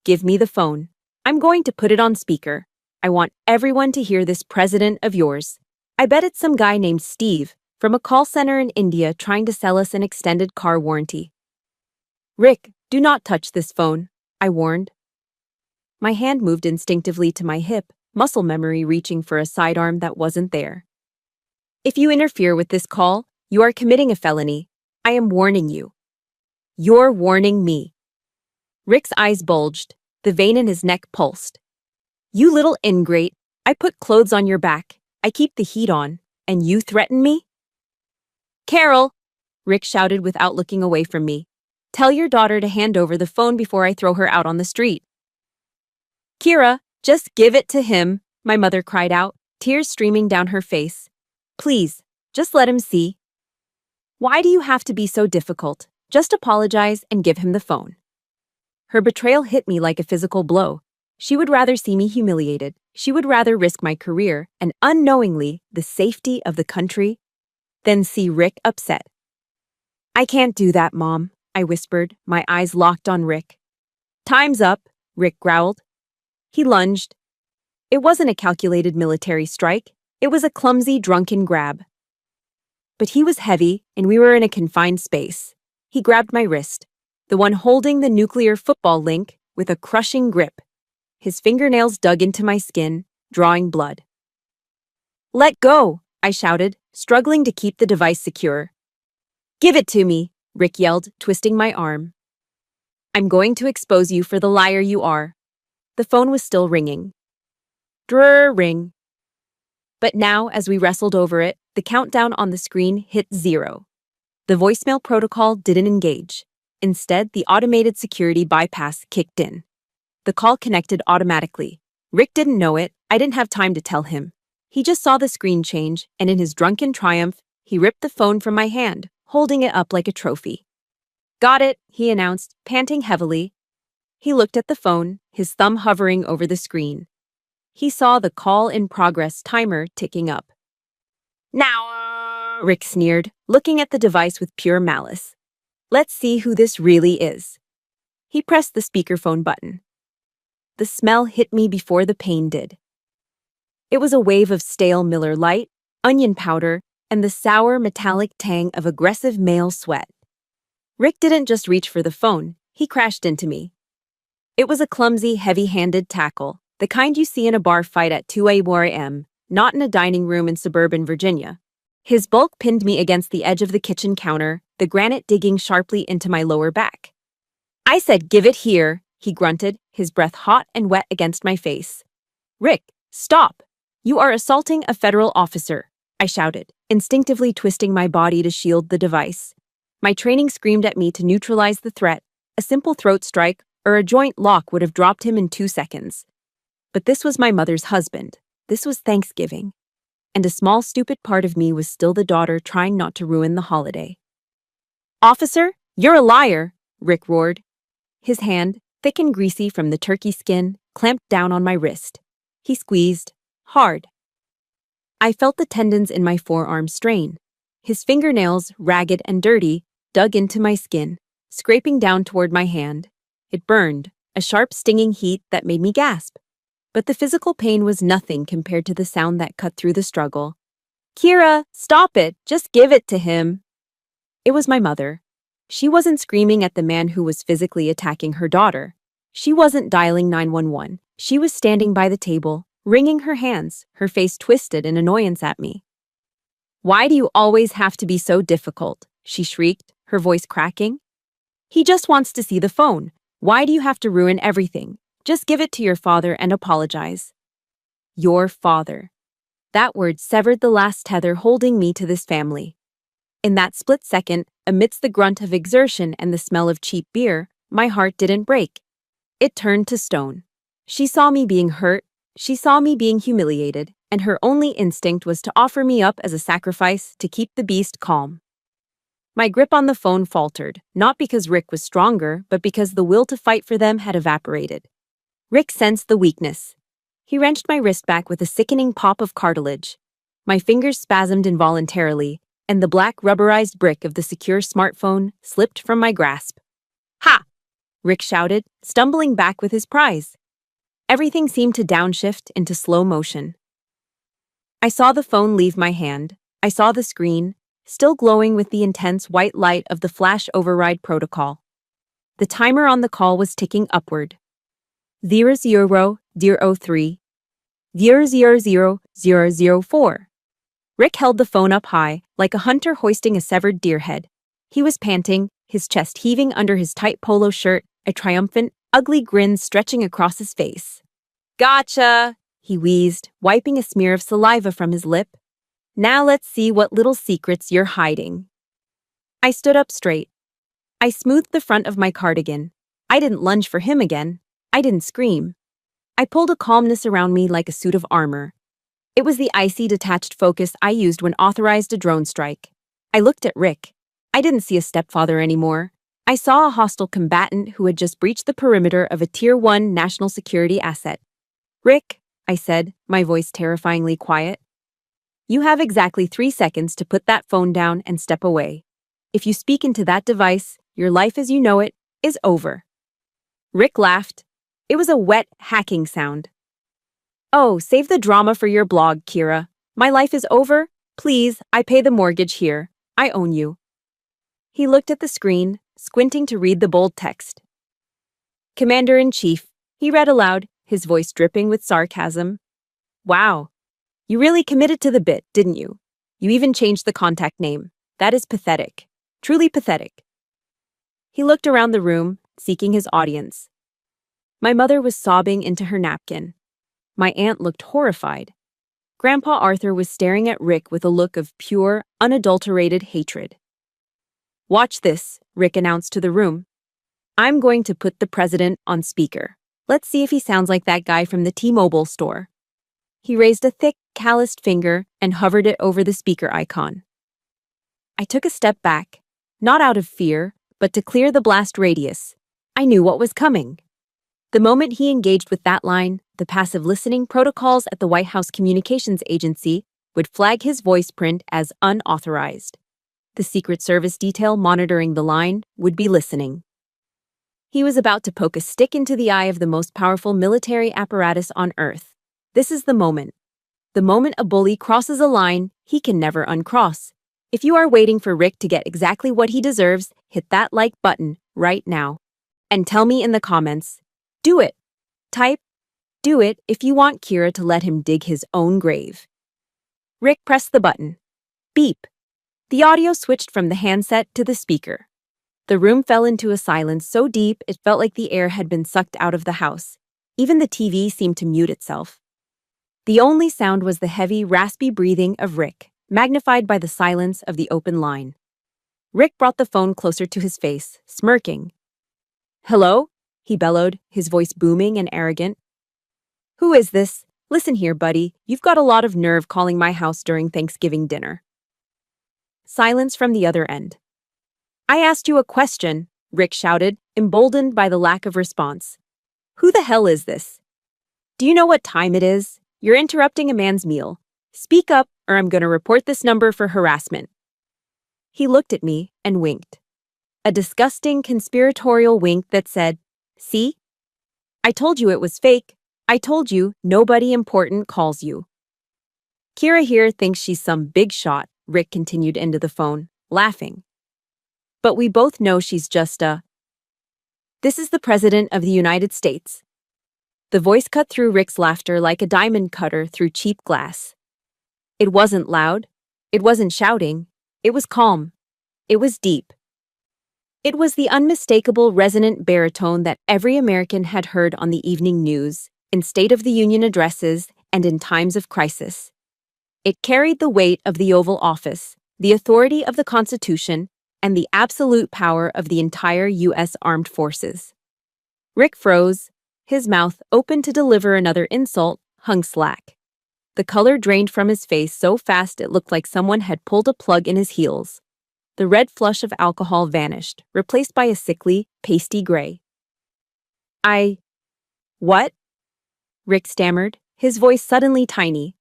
Give me the phone. I'm going to put it on speaker. I want everyone to hear this president of yours. I bet it's some guy named Steve from a call center in India trying to sell us an extended car warranty. Rick, do not touch this phone, I warned. My hand moved instinctively to my hip, muscle memory reaching for a sidearm that wasn't there. If you interfere with this call, you are committing a felony. I am warning you. You're warning me. Rick's eyes bulged. The vein in his neck pulsed. You little ingrate. I put clothes on your back. I keep the heat on. And you threaten me? Carol, Rick shouted without looking away from me. Tell your daughter to hand over the phone before I throw her out on the street. Kira, just give it to him, my mother cried out, tears streaming down her face. Please, just let him see. Why do you have to be so difficult? Just apologize and give him the phone. Her betrayal hit me like a physical blow. She would rather see me humiliated. She would rather risk my career and unknowingly the safety of the country than see Rick upset. I can't do that, Mom, I whispered, my eyes locked on Rick. Time's up, Rick growled. He lunged. It wasn't a calculated military strike. It was a clumsy, drunken grab. But he was heavy, and we were in a confined space. He grabbed my wrist, the one holding the nuclear football link, with a crushing grip. His fingernails dug into my skin, drawing blood. Let go, I shouted, struggling to keep the device secure. Give it to me, Rick yelled, twisting my arm. I'm going to expose you for the liar you are. The phone was still ringing. Drrr ring. But now, as we wrestled over it, the countdown on the screen hit 0. The voicemail protocol didn't engage. Instead, the automated security bypass kicked in. The call connected automatically. Rick didn't know it. I didn't have time to tell him. He just saw the screen change, and in his drunken triumph, he ripped the phone from my hand, holding it up like a trophy. "Got it," he announced, panting heavily. He looked at the phone, his thumb hovering over the screen. He saw the call-in-progress timer ticking up. "Now," Rick sneered, looking at the device with pure malice. "Let's see who this really is." He pressed the speakerphone button. The smell hit me before the pain did. It was a wave of stale Miller Lite, onion powder, and the sour metallic tang of aggressive male sweat. Rick didn't just reach for the phone, he crashed into me. It was a clumsy, heavy-handed tackle, the kind you see in a bar fight at 2 a.m., not in a dining room in suburban Virginia. His bulk pinned me against the edge of the kitchen counter, the granite digging sharply into my lower back. "I said give it here," he grunted, his breath hot and wet against my face. "Rick, stop! You are assaulting a federal officer," I shouted, instinctively twisting my body to shield the device. My training screamed at me to neutralize the threat. A simple throat strike or a joint lock would have dropped him in 2 seconds. But this was my mother's husband. This was Thanksgiving. And a small, stupid part of me was still the daughter trying not to ruin the holiday. "Officer, you're a liar," Rick roared. His hand, thick and greasy from the turkey skin, clamped down on my wrist. He squeezed. Hard. I felt the tendons in my forearm strain. His fingernails, ragged and dirty, dug into my skin, scraping down toward my hand. It burned, a sharp stinging heat that made me gasp. But the physical pain was nothing compared to the sound that cut through the struggle. "Kira, stop it! Just give it to him!" It was my mother. She wasn't screaming at the man who was physically attacking her daughter. She wasn't dialing 911. She was standing by the table, wringing her hands, her face twisted in annoyance at me. "Why do you always have to be so difficult?" she shrieked, her voice cracking. "He just wants to see the phone. Why do you have to ruin everything? Just give it to your father and apologize." Your father. That word severed the last tether holding me to this family. In that split second, amidst the grunt of exertion and the smell of cheap beer, my heart didn't break. It turned to stone. She saw me being hurt, she saw me being humiliated, and her only instinct was to offer me up as a sacrifice to keep the beast calm. My grip on the phone faltered, not because Rick was stronger, but because the will to fight for them had evaporated. Rick sensed the weakness. He wrenched my wrist back with a sickening pop of cartilage. My fingers spasmed involuntarily, and the black rubberized brick of the secure smartphone slipped from my grasp. "Ha!" Rick shouted, stumbling back with his prize. Everything seemed to downshift into slow motion. I saw the phone leave my hand. I saw the screen, still glowing with the intense white light of the flash override protocol. The timer on the call was ticking upward. 0003, 000004. Rick held the phone up high, like a hunter hoisting a severed deer head. He was panting, his chest heaving under his tight polo shirt, a triumphant, ugly grin stretching across his face. "Gotcha," he wheezed, wiping a smear of saliva from his lip. "Now let's see what little secrets you're hiding." I stood up straight. I smoothed the front of my cardigan. I didn't lunge for him again. I didn't scream. I pulled a calmness around me like a suit of armor. It was the icy, detached focus I used when authorized a drone strike. I looked at Rick. I didn't see a stepfather anymore. I saw a hostile combatant who had just breached the perimeter of a Tier 1 national security asset. "Rick," I said, my voice terrifyingly quiet, "you have exactly 3 seconds to put that phone down and step away. If you speak into that device, your life as you know it is over." Rick laughed. It was a wet, hacking sound. "Oh, save the drama for your blog, Kira. My life is over? Please, I pay the mortgage here. I own you." He looked at the screen, squinting to read the bold text. "Commander-in-Chief," he read aloud, his voice dripping with sarcasm. "Wow. You really committed to the bit, didn't you? You even changed the contact name. That is pathetic. Truly pathetic." He looked around the room, seeking his audience. My mother was sobbing into her napkin. My aunt looked horrified. Grandpa Arthur was staring at Rick with a look of pure, unadulterated hatred. "Watch this," Rick announced to the room. "I'm going to put the president on speaker." Let's see if he sounds like that guy from the T-Mobile store. He raised a thick, calloused finger and hovered it over the speaker icon. I took a step back, not out of fear, but to clear the blast radius. I knew what was coming. The moment he engaged with that line, the passive listening protocols at the White House Communications Agency would flag his voice print as unauthorized. The Secret Service detail monitoring the line would be listening. He was about to poke a stick into the eye of the most powerful military apparatus on Earth. This is the moment. The moment a bully crosses a line he can never uncross. If you are waiting for Rick to get exactly what he deserves, hit that like button right now. And tell me in the comments, do it. Type, do it if you want Kira to let him dig his own grave. Rick pressed the button. Beep. The audio switched from the handset to the speaker. The room fell into a silence so deep it felt like the air had been sucked out of the house. Even the TV seemed to mute itself. The only sound was the heavy, raspy breathing of Rick, magnified by the silence of the open line. Rick brought the phone closer to his face, smirking. "Hello?" he bellowed, his voice booming and arrogant. "Who is this? Listen here, buddy. You've got a lot of nerve calling my house during Thanksgiving dinner." Silence from the other end. "I asked you a question," Rick shouted, emboldened by the lack of response. "Who the hell is this? Do you know what time it is? You're interrupting a man's meal. Speak up, or I'm going to report this number for harassment." He looked at me and winked. A disgusting, conspiratorial wink that said, "See? I told you it was fake. I told you nobody important calls you." "Kira here thinks she's some big shot," Rick continued into the phone, laughing. "But we both know she's just a... This is the President of the United States." The voice cut through Rick's laughter like a diamond cutter through cheap glass. It wasn't loud. It wasn't shouting. It was calm. It was deep. It was the unmistakable resonant baritone that every American had heard on the evening news, in State of the Union addresses, and in times of crisis. It carried the weight of the Oval Office, the authority of the Constitution, and the absolute power of the entire U.S. Armed Forces. Rick froze. His mouth, open to deliver another insult, hung slack. The color drained from his face so fast it looked like someone had pulled a plug in his heels. The red flush of alcohol vanished, replaced by a sickly, pasty gray. What?" Rick stammered, his voice suddenly tiny.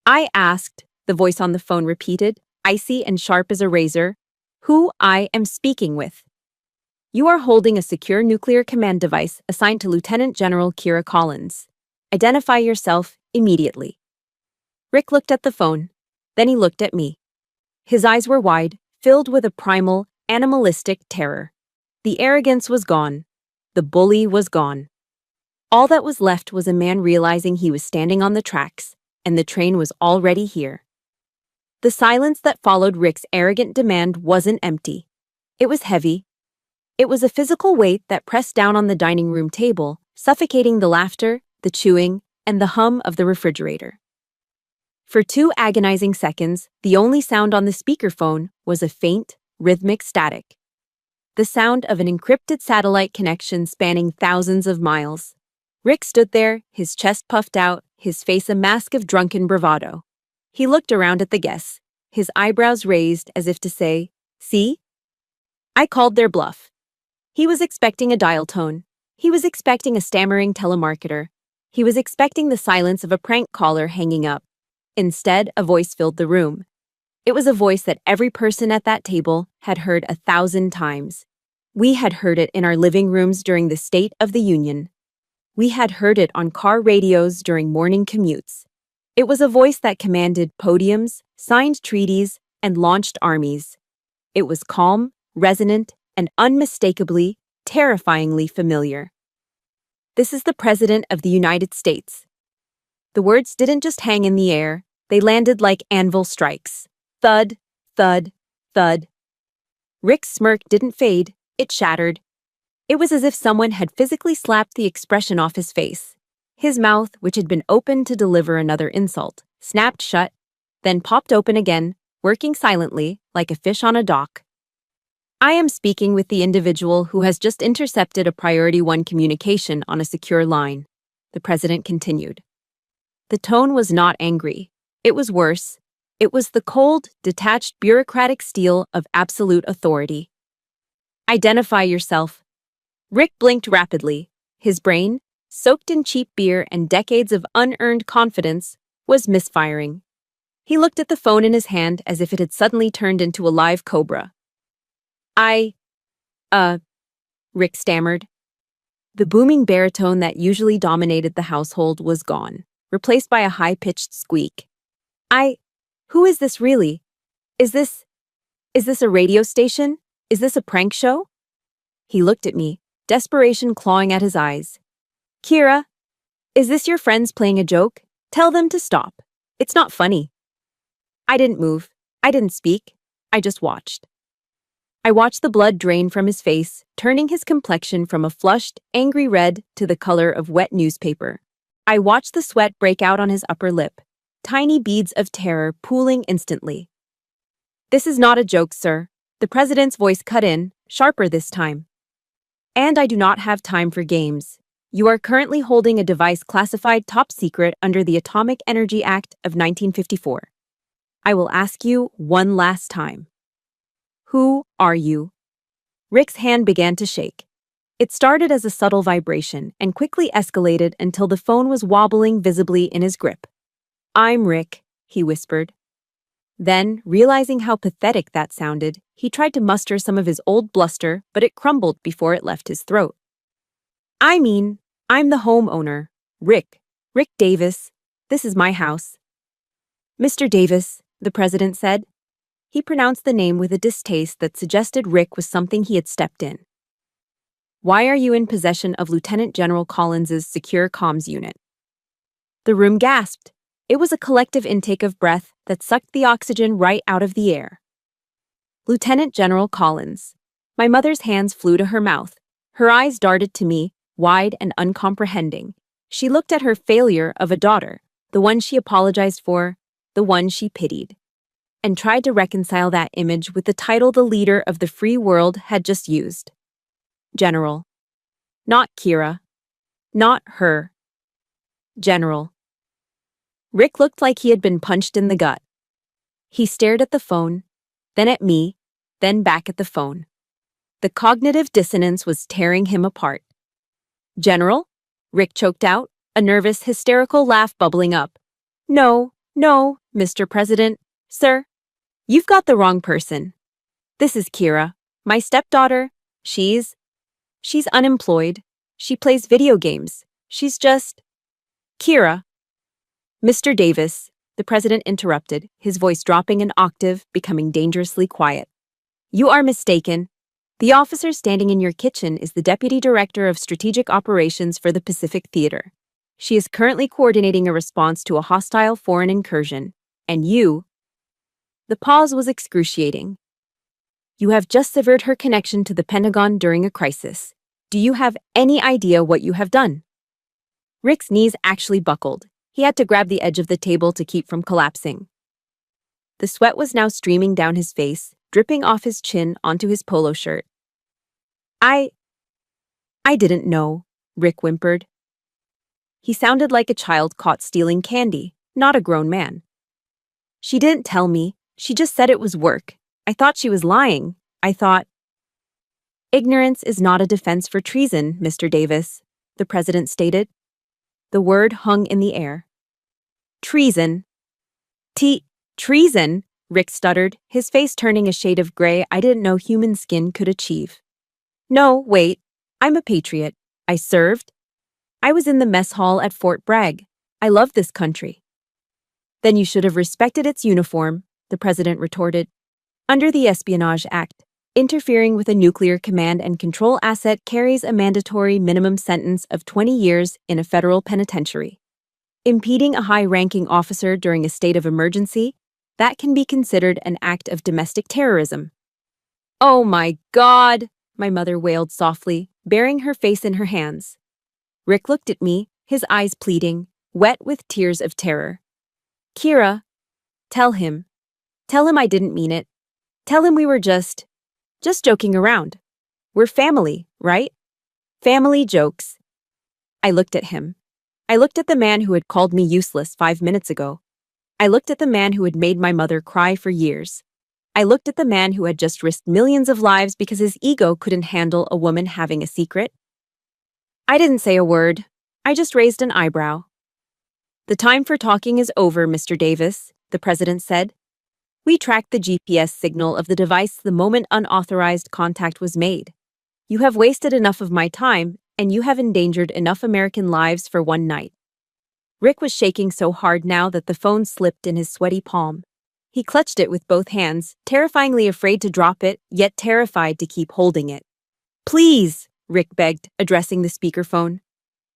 "I asked," the voice on the phone repeated, icy and sharp as a razor, "who I am speaking with. You are holding a secure nuclear command device assigned to Lieutenant General Kira Collins. Identify yourself immediately." Rick looked at the phone. Then he looked at me. His eyes were wide, filled with a primal, animalistic terror. The arrogance was gone. The bully was gone. All that was left was a man realizing he was standing on the tracks, and the train was already here. The silence that followed Rick's arrogant demand wasn't empty. It was heavy. It was a physical weight that pressed down on the dining room table, suffocating the laughter, the chewing, and the hum of the refrigerator. For 2 agonizing seconds, the only sound on the speakerphone was a faint, rhythmic static. The sound of an encrypted satellite connection spanning thousands of miles. Rick stood there, his chest puffed out, his face a mask of drunken bravado. He looked around at the guests, his eyebrows raised as if to say, "See? I called their bluff." He was expecting a dial tone. He was expecting a stammering telemarketer. He was expecting the silence of a prank caller hanging up. Instead, a voice filled the room. It was a voice that every person at that table had heard 1,000 times. We had heard it in our living rooms during the State of the Union. We had heard it on car radios during morning commutes. It was a voice that commanded podiums, signed treaties, and launched armies. It was calm, resonant, and unmistakably, terrifyingly familiar. "This is the President of the United States." The words didn't just hang in the air. They landed like anvil strikes. Thud, thud, thud. Rick's smirk didn't fade. It shattered. It was as if someone had physically slapped the expression off his face. His mouth, which had been open to deliver another insult, snapped shut, then popped open again, working silently, like a fish on a dock. I am speaking with the individual who has just intercepted a Priority 1 communication on a secure line, the president continued. The tone was not angry. It was worse. It was the cold, detached bureaucratic steel of absolute authority. Identify yourself. Rick blinked rapidly. His brain, soaked in cheap beer and decades of unearned confidence, was misfiring. He looked at the phone in his hand as if it had suddenly turned into a live cobra. Rick stammered. The booming baritone that usually dominated the household was gone, replaced by a high-pitched squeak. Who is this really? Is this a radio station? Is this a prank show? He looked at me, desperation clawing at his eyes. Kira, is this your friends playing a joke? Tell them to stop. It's not funny. I didn't move. I didn't speak. I just watched. I watched the blood drain from his face, turning his complexion from a flushed, angry red to the color of wet newspaper. I watched the sweat break out on his upper lip, tiny beads of terror pooling instantly. This is not a joke, sir. The president's voice cut in, sharper this time. And I do not have time for games. You are currently holding a device classified top secret under the Atomic Energy Act of 1954. I will ask you one last time. Who are you? Rick's hand began to shake. It started as a subtle vibration and quickly escalated until the phone was wobbling visibly in his grip. I'm Rick, he whispered. Then, realizing how pathetic that sounded, he tried to muster some of his old bluster, but it crumbled before it left his throat. I'm the homeowner, Rick Davis. This is my house. Mr. Davis, the president said. He pronounced the name with a distaste that suggested Rick was something he had stepped in. Why are you in possession of Lieutenant General Collins's secure comms unit? The room gasped. It was a collective intake of breath that sucked the oxygen right out of the air. Lieutenant General Collins. My mother's hands flew to her mouth. Her eyes darted to me, wide and uncomprehending. She looked at her failure of a daughter, the one she apologized for, the one she pitied, and tried to reconcile that image with the title the leader of the free world had just used. General. Not Kira. Not her. General. Rick looked like he had been punched in the gut. He stared at the phone, then at me, then back at the phone. The cognitive dissonance was tearing him apart. General? Rick choked out, a nervous, hysterical laugh bubbling up. No, Mr. President. Sir, you've got the wrong person. This is Kira, my stepdaughter. She's unemployed. She plays video games. She's just... Kira. Mr. Davis, the president interrupted, his voice dropping an octave, becoming dangerously quiet. You are mistaken. The officer standing in your kitchen is the Deputy Director of Strategic Operations for the Pacific Theater. She is currently coordinating a response to a hostile foreign incursion, and you... The pause was excruciating. You have just severed her connection to the Pentagon during a crisis. Do you have any idea what you have done? Rick's knees actually buckled. He had to grab the edge of the table to keep from collapsing. The sweat was now streaming down his face, dripping off his chin onto his polo shirt. I didn't know, Rick whimpered. He sounded like a child caught stealing candy, not a grown man. She didn't tell me. She just said it was work. I thought she was lying. I thought... Ignorance is not a defense for treason, Mr. Davis, the president stated. The word hung in the air. Treason. Treason, Rick stuttered, his face turning a shade of gray I didn't know human skin could achieve. No, wait. I'm a patriot. I served. I was in the mess hall at Fort Bragg. I love this country. Then you should have respected its uniform, the president retorted. Under the Espionage Act, interfering with a nuclear command and control asset carries a mandatory minimum sentence of 20 years in a federal penitentiary. Impeding a high-ranking officer during a state of emergency, that can be considered an act of domestic terrorism. Oh my God, my mother wailed softly, burying her face in her hands. Rick looked at me, his eyes pleading, wet with tears of terror. Kira, tell him I didn't mean it. Tell him we were just... Just joking around. We're family, right? Family jokes. I looked at him. I looked at the man who had called me useless 5 minutes ago. I looked at the man who had made my mother cry for years. I looked at the man who had just risked millions of lives because his ego couldn't handle a woman having a secret. I didn't say a word. I just raised an eyebrow. The time for talking is over, Mr. Davis, the president said. We tracked the GPS signal of the device the moment unauthorized contact was made. You have wasted enough of my time, and you have endangered enough American lives for one night. Rick was shaking so hard now that the phone slipped in his sweaty palm. He clutched it with both hands, terrifyingly afraid to drop it, yet terrified to keep holding it. Please, Rick begged, addressing the speakerphone.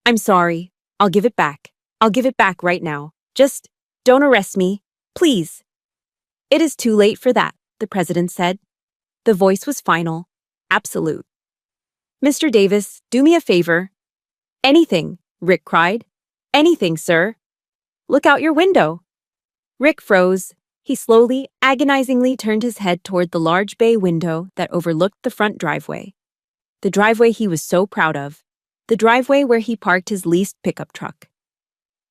I'm sorry. I'll give it back. I'll give it back right now. Just don't arrest me, please. It is too late for that, the president said. The voice was final, absolute. Mr. Davis, do me a favor. Anything, Rick cried. Anything, sir. Look out your window. Rick froze. He slowly, agonizingly turned his head toward the large bay window that overlooked the front driveway. The driveway he was so proud of. The driveway where he parked his leased pickup truck.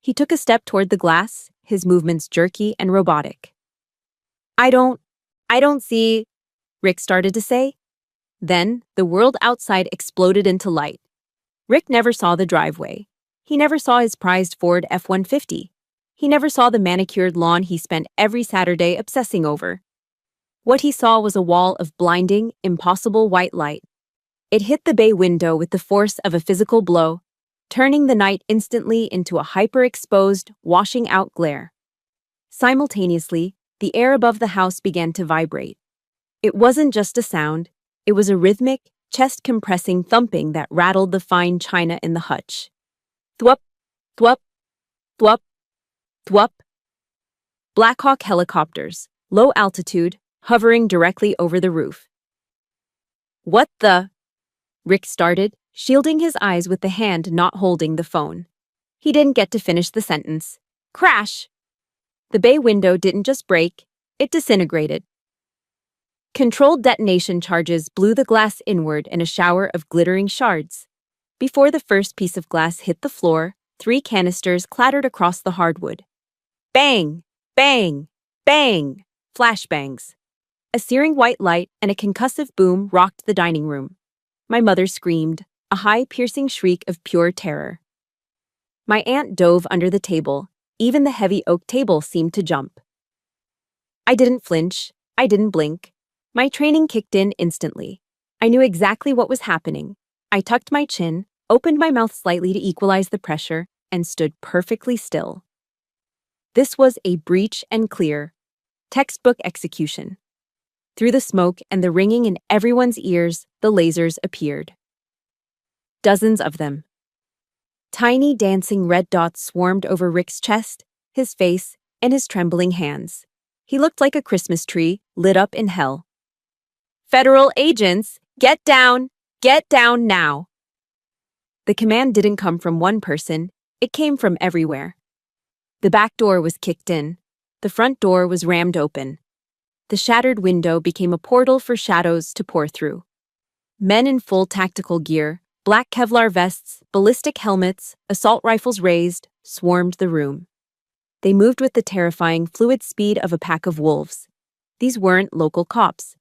He took a step toward the glass, his movements jerky and robotic. I don't see, Rick started to say. Then, the world outside exploded into light. Rick never saw the driveway. He never saw his prized Ford F-150. He never saw the manicured lawn he spent every Saturday obsessing over. What he saw was a wall of blinding, impossible white light. It hit the bay window with the force of a physical blow, turning the night instantly into a hyper-exposed, washing-out glare. Simultaneously, the air above the house began to vibrate. It wasn't just a sound, it was a rhythmic, chest-compressing thumping that rattled the fine china in the hutch. Thwup, thwup, thwup, thwup. Black Hawk helicopters, low altitude, hovering directly over the roof. What the? Rick started, shielding his eyes with the hand not holding the phone. He didn't get to finish the sentence. Crash! The bay window didn't just break, it disintegrated. Controlled detonation charges blew the glass inward in a shower of glittering shards. Before the first piece of glass hit the floor, 3 canisters clattered across the hardwood. Bang! Bang! Bang! Flashbangs. A searing white light and a concussive boom rocked the dining room. My mother screamed, a high, piercing shriek of pure terror. My aunt dove under the table. Even the heavy oak table seemed to jump. I didn't flinch. I didn't blink. My training kicked in instantly. I knew exactly what was happening. I tucked my chin, opened my mouth slightly to equalize the pressure, and stood perfectly still. This was a breach and clear. Textbook execution. Through the smoke and the ringing in everyone's ears, the lasers appeared. Dozens of them. Tiny dancing red dots swarmed over Rick's chest, his face, and his trembling hands. He looked like a Christmas tree lit up in hell. Federal agents, get down now. The command didn't come from one person, it came from everywhere. The back door was kicked in. The front door was rammed open. The shattered window became a portal for shadows to pour through. Men in full tactical gear, black Kevlar vests, ballistic helmets, assault rifles raised, swarmed the room. They moved with the terrifying, fluid speed of a pack of wolves. These weren't local cops.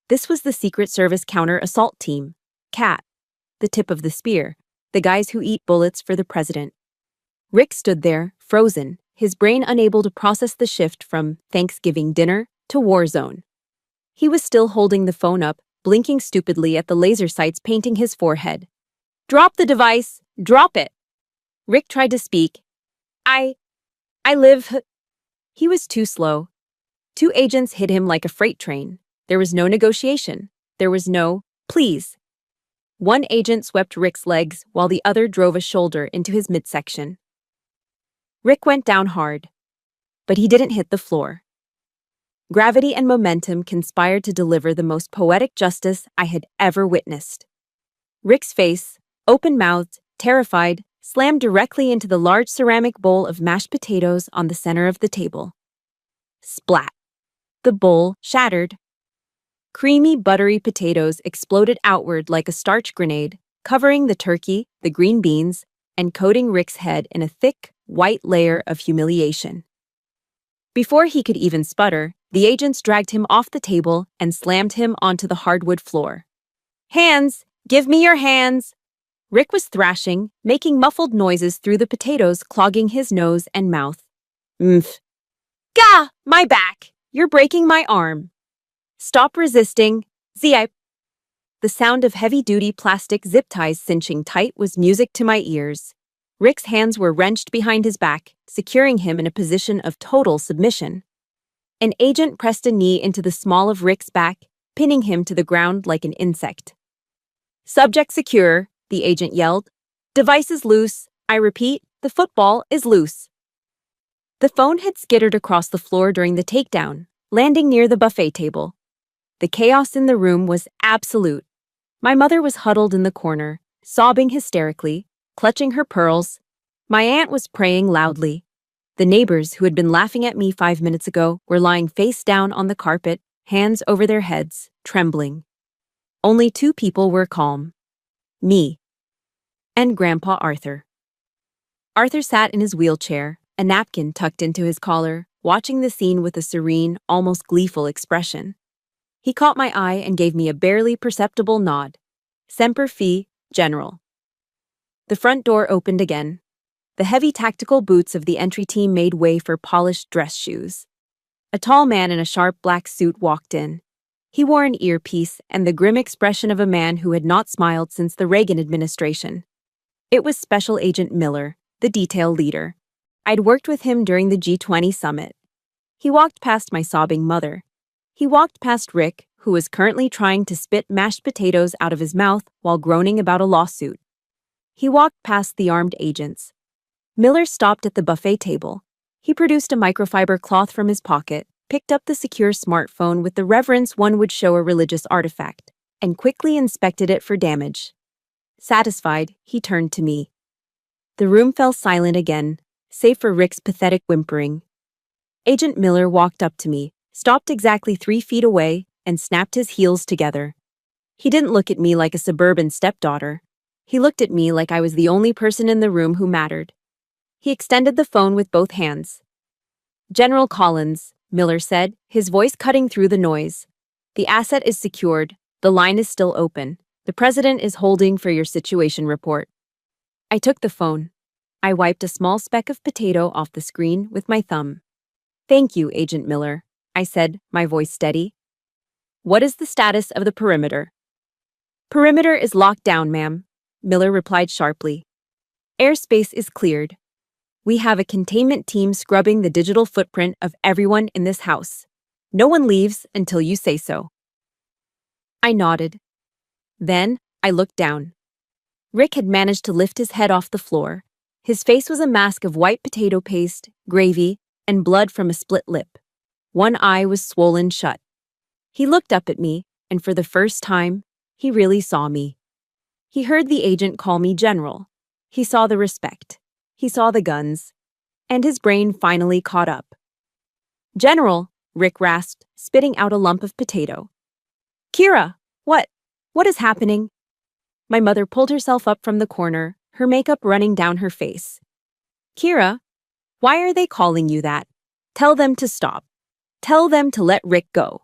This was the Secret Service Counter-Assault Team, CAT, the tip of the spear, the guys who eat bullets for the president. Rick stood there, frozen, his brain unable to process the shift from Thanksgiving dinner to war zone. He was still holding the phone up, blinking stupidly at the laser sights painting his forehead. Drop the device! Drop it! Rick tried to speak. I live... He was too slow. 2 agents hit him like a freight train. There was no negotiation. There was no, please. One agent swept Rick's legs while the other drove a shoulder into his midsection. Rick went down hard, but he didn't hit the floor. Gravity and momentum conspired to deliver the most poetic justice I had ever witnessed. Rick's face, open-mouthed, terrified, slammed directly into the large ceramic bowl of mashed potatoes on the center of the table. Splat. The bowl shattered. Creamy, buttery potatoes exploded outward like a starch grenade, covering the turkey, the green beans, and coating Rick's head in a thick, white layer of humiliation. Before he could even sputter, the agents dragged him off the table and slammed him onto the hardwood floor. "Hands! Give me your hands!" Rick was thrashing, making muffled noises through the potatoes clogging his nose and mouth. "Mmph. Gah! My back! You're breaking my arm. Stop resisting. Zip." The sound of heavy-duty plastic zip ties cinching tight was music to my ears. Rick's hands were wrenched behind his back, securing him in a position of total submission. An agent pressed a knee into the small of Rick's back, pinning him to the ground like an insect. "Subject secure," the agent yelled. "Device is loose. I repeat, the football is loose." The phone had skittered across the floor during the takedown, landing near the buffet table. The chaos in the room was absolute. My mother was huddled in the corner, sobbing hysterically, clutching her pearls. My aunt was praying loudly. The neighbors who had been laughing at me 5 minutes ago were lying face down on the carpet, hands over their heads, trembling. Only 2 people were calm. Me and Grandpa Arthur. Arthur sat in his wheelchair, a napkin tucked into his collar, watching the scene with a serene, almost gleeful expression. He caught my eye and gave me a barely perceptible nod. Semper Fi, General. The front door opened again. The heavy tactical boots of the entry team made way for polished dress shoes. A tall man in a sharp black suit walked in. He wore an earpiece and the grim expression of a man who had not smiled since the Reagan administration. It was Special Agent Miller, the detail leader. I'd worked with him during the G20 summit. He walked past my sobbing mother. He walked past Rick, who was currently trying to spit mashed potatoes out of his mouth while groaning about a lawsuit. He walked past the armed agents. Miller stopped at the buffet table. He produced a microfiber cloth from his pocket, picked up the secure smartphone with the reverence one would show a religious artifact, and quickly inspected it for damage. Satisfied, he turned to me. The room fell silent again, save for Rick's pathetic whimpering. Agent Miller walked up to me, stopped exactly 3 feet away, and snapped his heels together. He didn't look at me like a suburban stepdaughter. He looked at me like I was the only person in the room who mattered. He extended the phone with both hands. "General Collins," Miller said, his voice cutting through the noise. "The asset is secured. The line is still open. The president is holding for your situation report." I took the phone. I wiped a small speck of potato off the screen with my thumb. "Thank you, Agent Miller," I said, my voice steady. "What is the status of the perimeter?" "Perimeter is locked down, ma'am," Miller replied sharply. "Airspace is cleared. We have a containment team scrubbing the digital footprint of everyone in this house. No one leaves until you say so." I nodded. Then I looked down. Rick had managed to lift his head off the floor. His face was a mask of white potato paste, gravy, and blood from a split lip. One eye was swollen shut. He looked up at me, and for the first time, he really saw me. He heard the agent call me General. He saw the respect. He saw the guns. And his brain finally caught up. "General," Rick rasped, spitting out a lump of potato. "Kira, what is happening?" My mother pulled herself up from the corner, her makeup running down her face. "Kira, why are they calling you that? Tell them to stop. Tell them to let Rick go."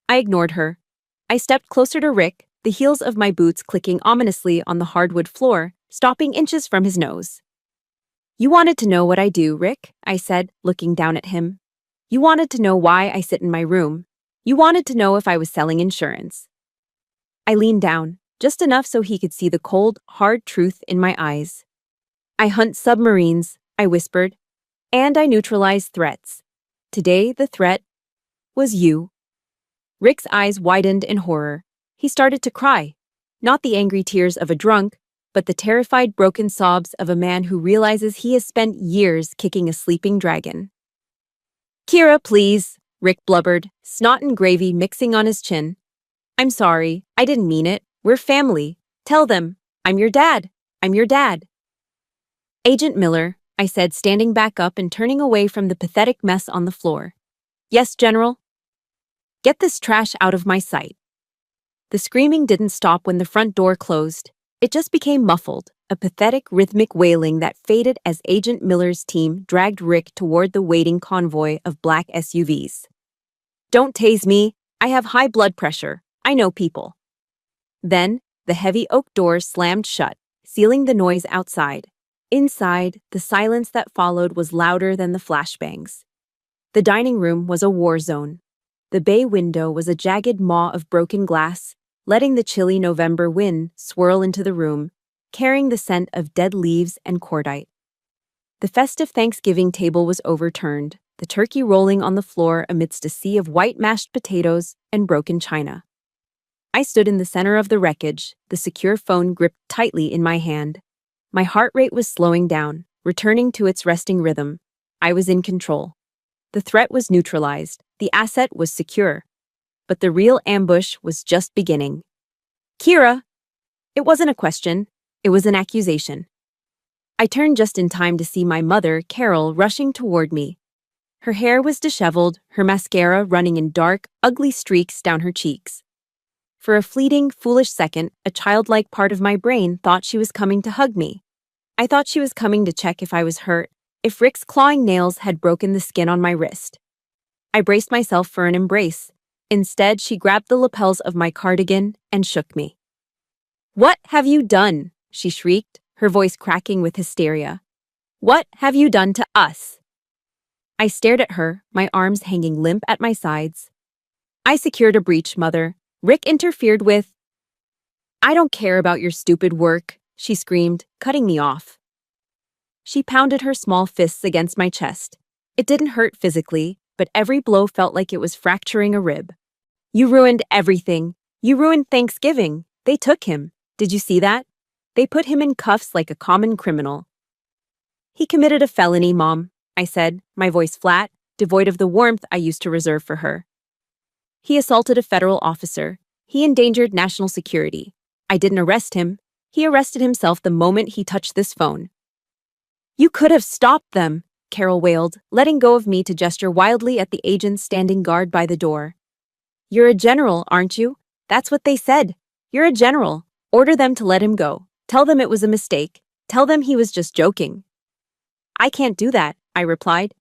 I ignored her. I stepped closer to Rick, the heels of my boots clicking ominously on the hardwood floor, stopping inches from his nose. "You wanted to know what I do, Rick," I said, looking down at him. "You wanted to know why I sit in my room. You wanted to know if I was selling insurance." I leaned down, just enough so he could see the cold, hard truth in my eyes. "I hunt submarines," I whispered, "and I neutralize threats. Today, the threat was you." Rick's eyes widened in horror. He started to cry, not the angry tears of a drunk, but the terrified broken sobs of a man who realizes he has spent years kicking a sleeping dragon. "Kira, please," Rick blubbered, snot and gravy mixing on his chin. "I'm sorry, I didn't mean it. We're family. Tell them, I'm your dad. I'm your dad." "Agent Miller," I said, standing back up and turning away from the pathetic mess on the floor. "Yes, General?" Get this trash out of my sight. The screaming didn't stop when the front door closed. It just became muffled, a pathetic rhythmic wailing that faded as Agent Miller's team dragged Rick toward the waiting convoy of black SUVs. Don't tase me. I have high blood pressure. I know people. Then, the heavy oak doors slammed shut, sealing the noise outside. Inside, the silence that followed was louder than the flashbangs. The dining room was a war zone. The bay window was a jagged maw of broken glass, letting the chilly November wind swirl into the room, carrying the scent of dead leaves and cordite. The festive Thanksgiving table was overturned, the turkey rolling on the floor amidst a sea of white mashed potatoes and broken china. I stood in the center of the wreckage, the secure phone gripped tightly in my hand. My heart rate was slowing down, returning to its resting rhythm. I was in control. The threat was neutralized, the asset was secure. But the real ambush was just beginning. Kira! It wasn't a question, it was an accusation. I turned just in time to see my mother, Carol, rushing toward me. Her hair was disheveled, her mascara running in dark, ugly streaks down her cheeks. For a fleeting, foolish second, a childlike part of my brain thought she was coming to hug me. I thought she was coming to check if I was hurt, if Rick's clawing nails had broken the skin on my wrist. I braced myself for an embrace. Instead, she grabbed the lapels of my cardigan and shook me. "What have you done?" she shrieked, her voice cracking with hysteria. "What have you done to us?" I stared at her, my arms hanging limp at my sides. "I secured a breach, Mother. Rick interfered with—" "I don't care about your stupid work," she screamed, cutting me off. She pounded her small fists against my chest. It didn't hurt physically, but every blow felt like it was fracturing a rib. "You ruined everything. You ruined Thanksgiving. They took him. Did you see that? They put him in cuffs like a common criminal." "He committed a felony, Mom," I said, my voice flat, devoid of the warmth I used to reserve for her. "He assaulted a federal officer. He endangered national security. I didn't arrest him. He arrested himself the moment he touched this phone." "You could have stopped them," Carol wailed, letting go of me to gesture wildly at the agents standing guard by the door. "You're a general, aren't you? That's what they said. You're a general. Order them to let him go. Tell them it was a mistake. Tell them he was just joking." "I can't do that," I replied.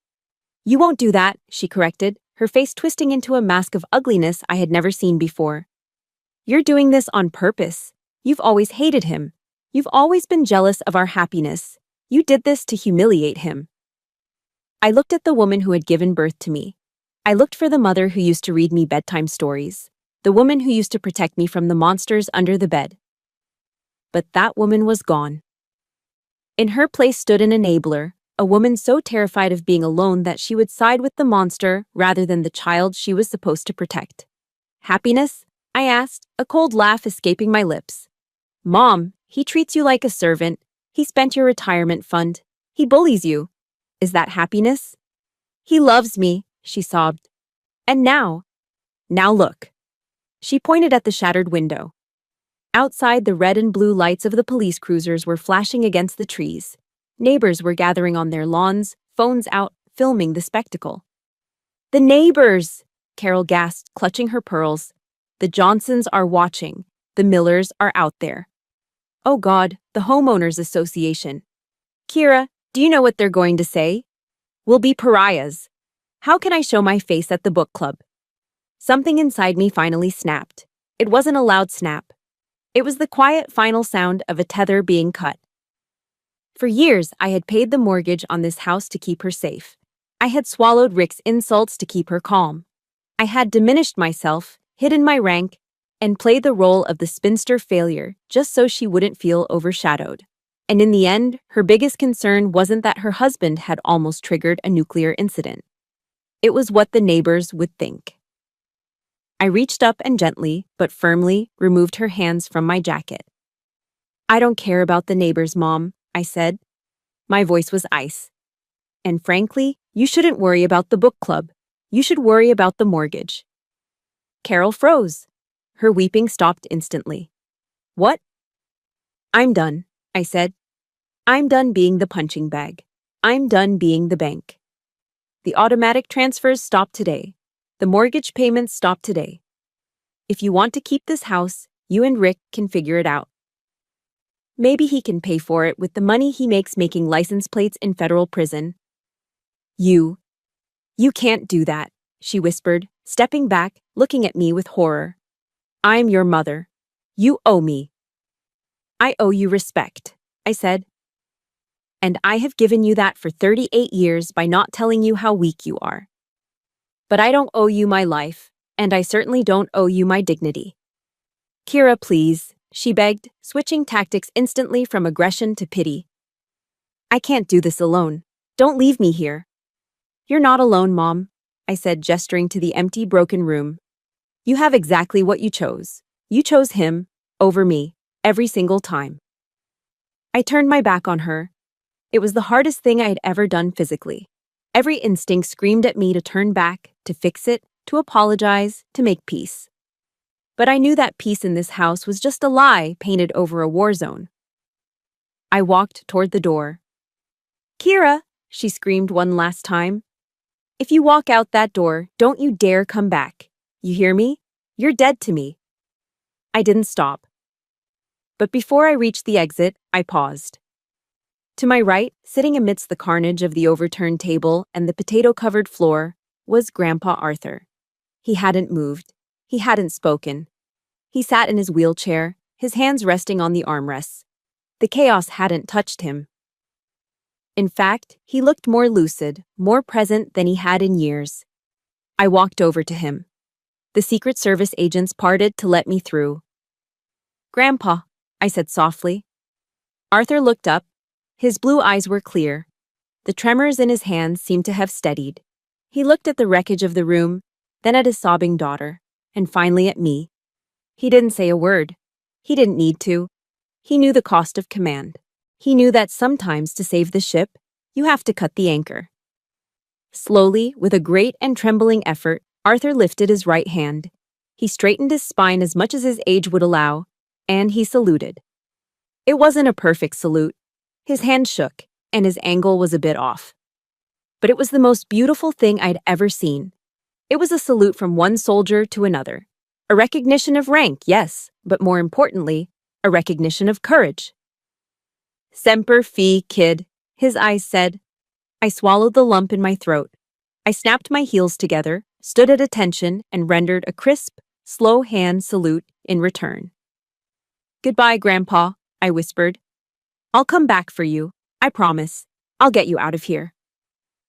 "You won't do that," she corrected, her face twisting into a mask of ugliness I had never seen before. "You're doing this on purpose. You've always hated him. You've always been jealous of our happiness. You did this to humiliate him." I looked at the woman who had given birth to me. I looked for the mother who used to read me bedtime stories, the woman who used to protect me from the monsters under the bed. But that woman was gone. In her place stood an enabler, a woman so terrified of being alone that she would side with the monster rather than the child she was supposed to protect. "Happiness?" I asked, a cold laugh escaping my lips. "Mom, he treats you like a servant. He spent your retirement fund. He bullies you. Is that happiness?" "He loves me," she sobbed. "And now look." She pointed at the shattered window. Outside, the red and blue lights of the police cruisers were flashing against the trees. Neighbors were gathering on their lawns, phones out, filming the spectacle. "The neighbors!" Carol gasped, clutching her pearls. "The Johnsons are watching. The Millers are out there. Oh God, the Homeowners Association. Kira, do you know what they're going to say? We'll be pariahs. How can I show my face at the book club?" Something inside me finally snapped. It wasn't a loud snap. It was the quiet final sound of a tether being cut. For years, I had paid the mortgage on this house to keep her safe. I had swallowed Rick's insults to keep her calm. I had diminished myself, hidden my rank, and played the role of the spinster failure just so she wouldn't feel overshadowed. And in the end, her biggest concern wasn't that her husband had almost triggered a nuclear incident. It was what the neighbors would think. I reached up and gently, but firmly, removed her hands from my jacket. "I don't care about the neighbors, Mom," I said. My voice was ice. "And frankly, you shouldn't worry about the book club. You should worry about the mortgage." Carol froze. Her weeping stopped instantly. "What?" "I'm done," I said. "I'm done being the punching bag. I'm done being the bank. The automatic transfers stop today. The mortgage payments stop today. If you want to keep this house, you and Rick can figure it out. Maybe he can pay for it with the money he makes making license plates in federal prison. You can't do that, she whispered, stepping back, looking at me with horror. I'm your mother. You owe me. I owe you respect, I said. And I have given you that for 38 years by not telling you how weak you are. But I don't owe you my life, and I certainly don't owe you my dignity. Kira, please, she begged, switching tactics instantly from aggression to pity. I can't do this alone. Don't leave me here. You're not alone, Mom, I said, gesturing to the empty, broken room. You have exactly what you chose. You chose him over me, every single time. I turned my back on her. It was the hardest thing I had ever done physically. Every instinct screamed at me to turn back, to fix it, to apologize, to make peace. But I knew that peace in this house was just a lie painted over a war zone. I walked toward the door. Kira, she screamed one last time. If you walk out that door, don't you dare come back. You hear me? You're dead to me. I didn't stop. But before I reached the exit, I paused. To my right, sitting amidst the carnage of the overturned table and the potato-covered floor, was Grandpa Arthur. He hadn't moved. He hadn't spoken. He sat in his wheelchair, his hands resting on the armrests. The chaos hadn't touched him. In fact, he looked more lucid, more present than he had in years. I walked over to him. The Secret Service agents parted to let me through. Grandpa, I said softly. Arthur looked up. His blue eyes were clear. The tremors in his hands seemed to have steadied. He looked at the wreckage of the room, then at his sobbing daughter, and finally at me. He didn't say a word. He didn't need to. He knew the cost of command. He knew that sometimes to save the ship, you have to cut the anchor. Slowly, with a great and trembling effort, Arthur lifted his right hand. He straightened his spine as much as his age would allow, and he saluted. It wasn't a perfect salute. His hand shook, and his angle was a bit off. But it was the most beautiful thing I'd ever seen. It was a salute from one soldier to another. A recognition of rank, yes, but more importantly, a recognition of courage. Semper Fi, kid, his eyes said. I swallowed the lump in my throat. I snapped my heels together, stood at attention, and rendered a crisp, slow hand salute in return. Goodbye, Grandpa, I whispered. I'll come back for you. I promise. I'll get you out of here.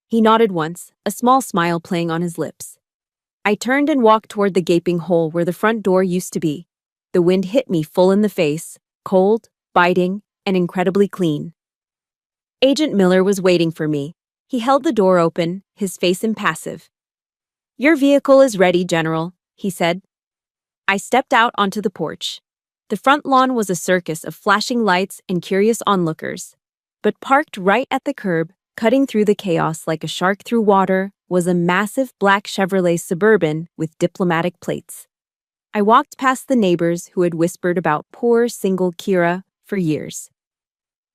He nodded once, a small smile playing on his lips. I turned and walked toward the gaping hole where the front door used to be. The wind hit me full in the face, cold, biting, and incredibly clean. Agent Miller was waiting for me. He held the door open, his face impassive. Your vehicle is ready, General, he said. I stepped out onto the porch. The front lawn was a circus of flashing lights and curious onlookers. But parked right at the curb, cutting through the chaos like a shark through water, was a massive black Chevrolet Suburban with diplomatic plates. I walked past the neighbors who had whispered about poor, single Kira for years.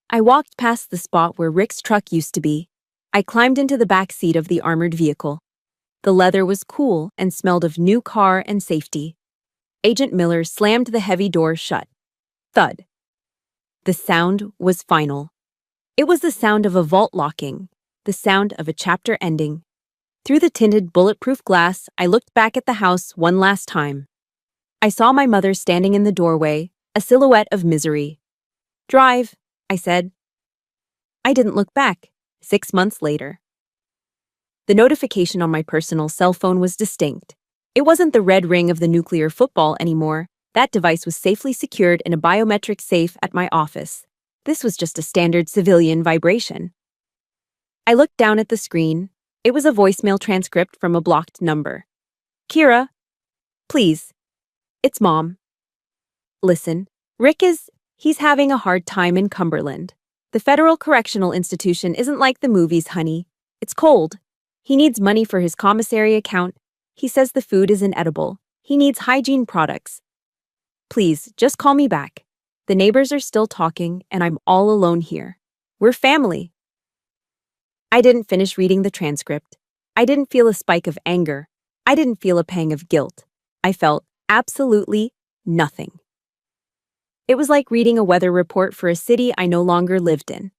I walked past the spot where Rick's truck used to be. I climbed into the back seat of the armored vehicle. The leather was cool and smelled of new car and safety. Agent Miller slammed the heavy door shut. Thud. The sound was final. It was the sound of a vault locking, the sound of a chapter ending. Through the tinted, bulletproof glass, I looked back at the house one last time. I saw my mother standing in the doorway, a silhouette of misery. Drive, I said. I didn't look back. 6 months later. The notification on my personal cell phone was distinct. It wasn't the red ring of the nuclear football anymore. That device was safely secured in a biometric safe at my office. This was just a standard civilian vibration. I looked down at the screen. It was a voicemail transcript from a blocked number. Kira, please. It's Mom. Listen, he's having a hard time in Cumberland. The Federal Correctional Institution isn't like the movies, honey. It's cold. He needs money for his commissary account. He says the food is inedible. He needs hygiene products. Please, just call me back. The neighbors are still talking, and I'm all alone here. We're family. I didn't finish reading the transcript. I didn't feel a spike of anger. I didn't feel a pang of guilt. I felt absolutely nothing. It was like reading a weather report for a city I no longer lived in.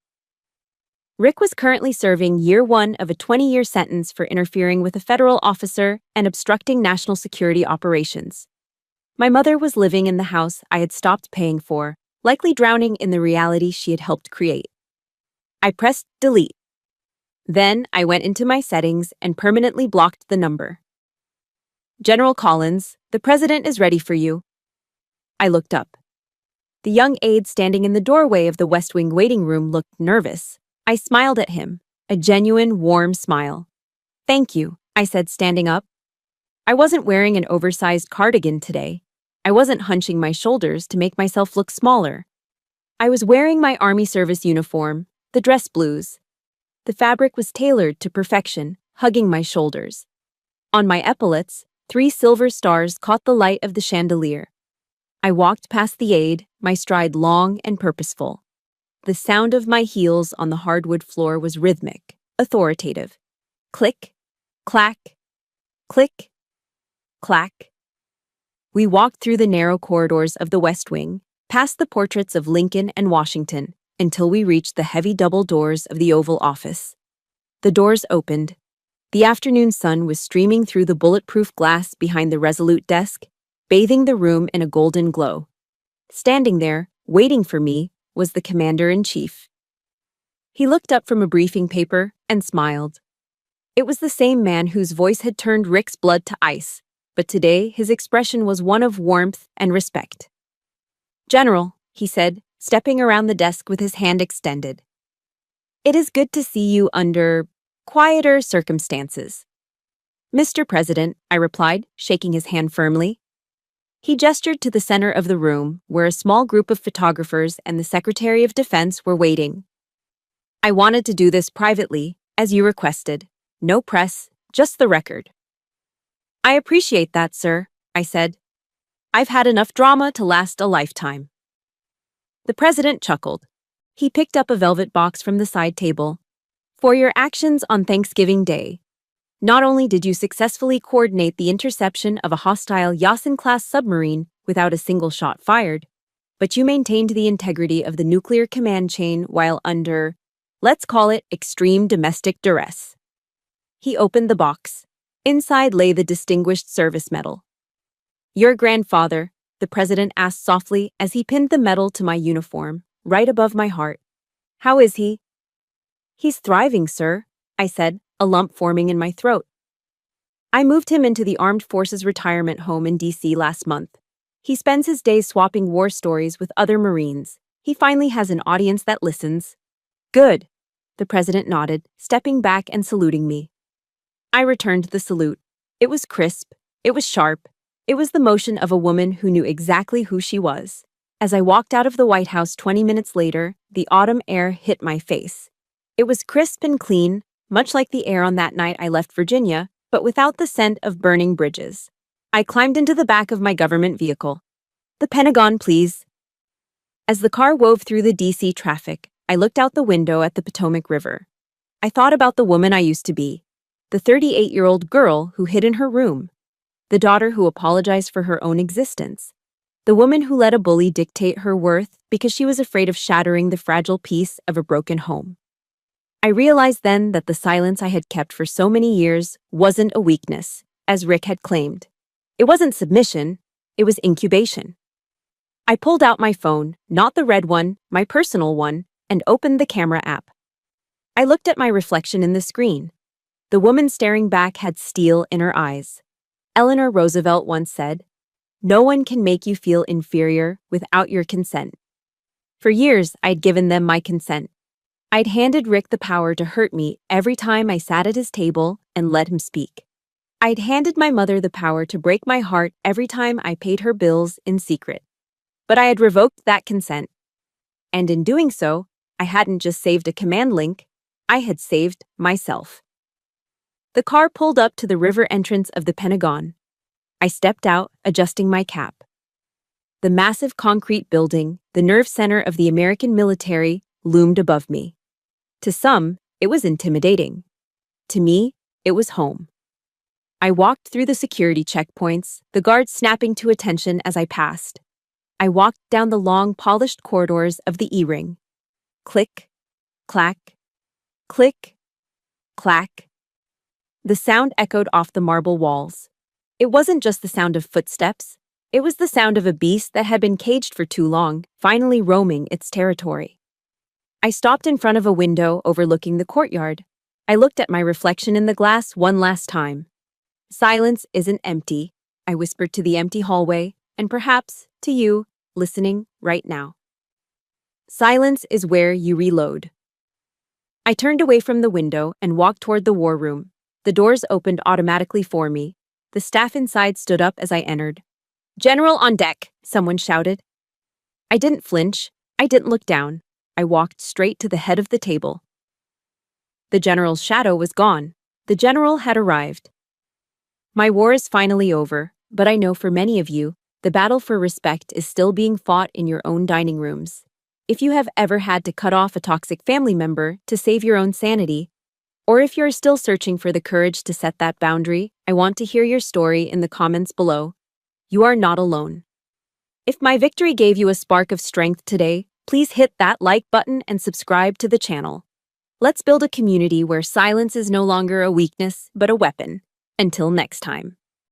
Rick was currently serving year 1 of a 20-year sentence for interfering with a federal officer and obstructing national security operations. My mother was living in the house I had stopped paying for, likely drowning in the reality she had helped create. I pressed delete. Then I went into my settings and permanently blocked the number. General Collins, the president is ready for you. I looked up. The young aide standing in the doorway of the West Wing waiting room looked nervous. I smiled at him, a genuine, warm smile. Thank you, I said, standing up. I wasn't wearing an oversized cardigan today. I wasn't hunching my shoulders to make myself look smaller. I was wearing my Army service uniform, the dress blues. The fabric was tailored to perfection, hugging my shoulders. On my epaulets, 3 silver stars caught the light of the chandelier. I walked past the aide, my stride long and purposeful. The sound of my heels on the hardwood floor was rhythmic, authoritative. Click, clack, click, clack. We walked through the narrow corridors of the West Wing, past the portraits of Lincoln and Washington, until we reached the heavy double doors of the Oval Office. The doors opened. The afternoon sun was streaming through the bulletproof glass behind the resolute desk, bathing the room in a golden glow. Standing there, waiting for me, was the commander-in-chief. He looked up from a briefing paper and smiled. It was the same man whose voice had turned Rick's blood to ice, but today his expression was one of warmth and respect. General, he said, stepping around the desk with his hand extended. It is good to see you under quieter circumstances. Mr. President, I replied, shaking his hand firmly. He gestured to the center of the room, where a small group of photographers and the Secretary of Defense were waiting. I wanted to do this privately, as you requested. No press, just the record. I appreciate that, sir, I said. I've had enough drama to last a lifetime. The president chuckled. He picked up a velvet box from the side table. For your actions on Thanksgiving Day, not only did you successfully coordinate the interception of a hostile Yasin-class submarine without a single shot fired, but you maintained the integrity of the nuclear command chain while under, let's call it, extreme domestic duress. He opened the box. Inside lay the Distinguished Service Medal. Your grandfather, the president asked softly as he pinned the medal to my uniform, right above my heart. How is he? He's thriving, sir, I said, a lump forming in my throat. I moved him into the Armed Forces retirement home in D.C. last month. He spends his days swapping war stories with other Marines. He finally has an audience that listens. Good, the president nodded, stepping back and saluting me. I returned the salute. It was crisp. It was sharp. It was the motion of a woman who knew exactly who she was. As I walked out of the White House 20 minutes later, the autumn air hit my face. It was crisp and clean, much like the air on that night I left Virginia, but without the scent of burning bridges. I climbed into the back of my government vehicle. The Pentagon, please. As the car wove through the D.C. traffic, I looked out the window at the Potomac River. I thought about the woman I used to be, the 38-year-old girl who hid in her room, the daughter who apologized for her own existence, the woman who let a bully dictate her worth because she was afraid of shattering the fragile peace of a broken home. I realized then that the silence I had kept for so many years wasn't a weakness, as Rick had claimed. It wasn't submission, it was incubation. I pulled out my phone, not the red one, my personal one, and opened the camera app. I looked at my reflection in the screen. The woman staring back had steel in her eyes. Eleanor Roosevelt once said, "No one can make you feel inferior without your consent." For years, I'd given them my consent. I'd handed Rick the power to hurt me every time I sat at his table and let him speak. I'd handed my mother the power to break my heart every time I paid her bills in secret. But I had revoked that consent. And in doing so, I hadn't just saved a command link, I had saved myself. The car pulled up to the river entrance of the Pentagon. I stepped out, adjusting my cap. The massive concrete building, the nerve center of the American military, loomed above me. To some, it was intimidating. To me, it was home. I walked through the security checkpoints, the guards snapping to attention as I passed. I walked down the long, polished corridors of the E-ring. Click, clack, click, clack. The sound echoed off the marble walls. It wasn't just the sound of footsteps. It was the sound of a beast that had been caged for too long, finally roaming its territory. I stopped in front of a window overlooking the courtyard. I looked at my reflection in the glass one last time. Silence isn't empty, I whispered to the empty hallway, and perhaps to you, listening right now. Silence is where you reload. I turned away from the window and walked toward the war room. The doors opened automatically for me. The staff inside stood up as I entered. "General on deck," someone shouted. I didn't flinch. I didn't look down. I walked straight to the head of the table. The general's shadow was gone. The general had arrived. My war is finally over, but I know for many of you, the battle for respect is still being fought in your own dining rooms. If you have ever had to cut off a toxic family member to save your own sanity, or if you're still searching for the courage to set that boundary, I want to hear your story in the comments below. You are not alone. If my victory gave you a spark of strength today, please hit that like button and subscribe to the channel. Let's build a community where silence is no longer a weakness, but a weapon. Until next time.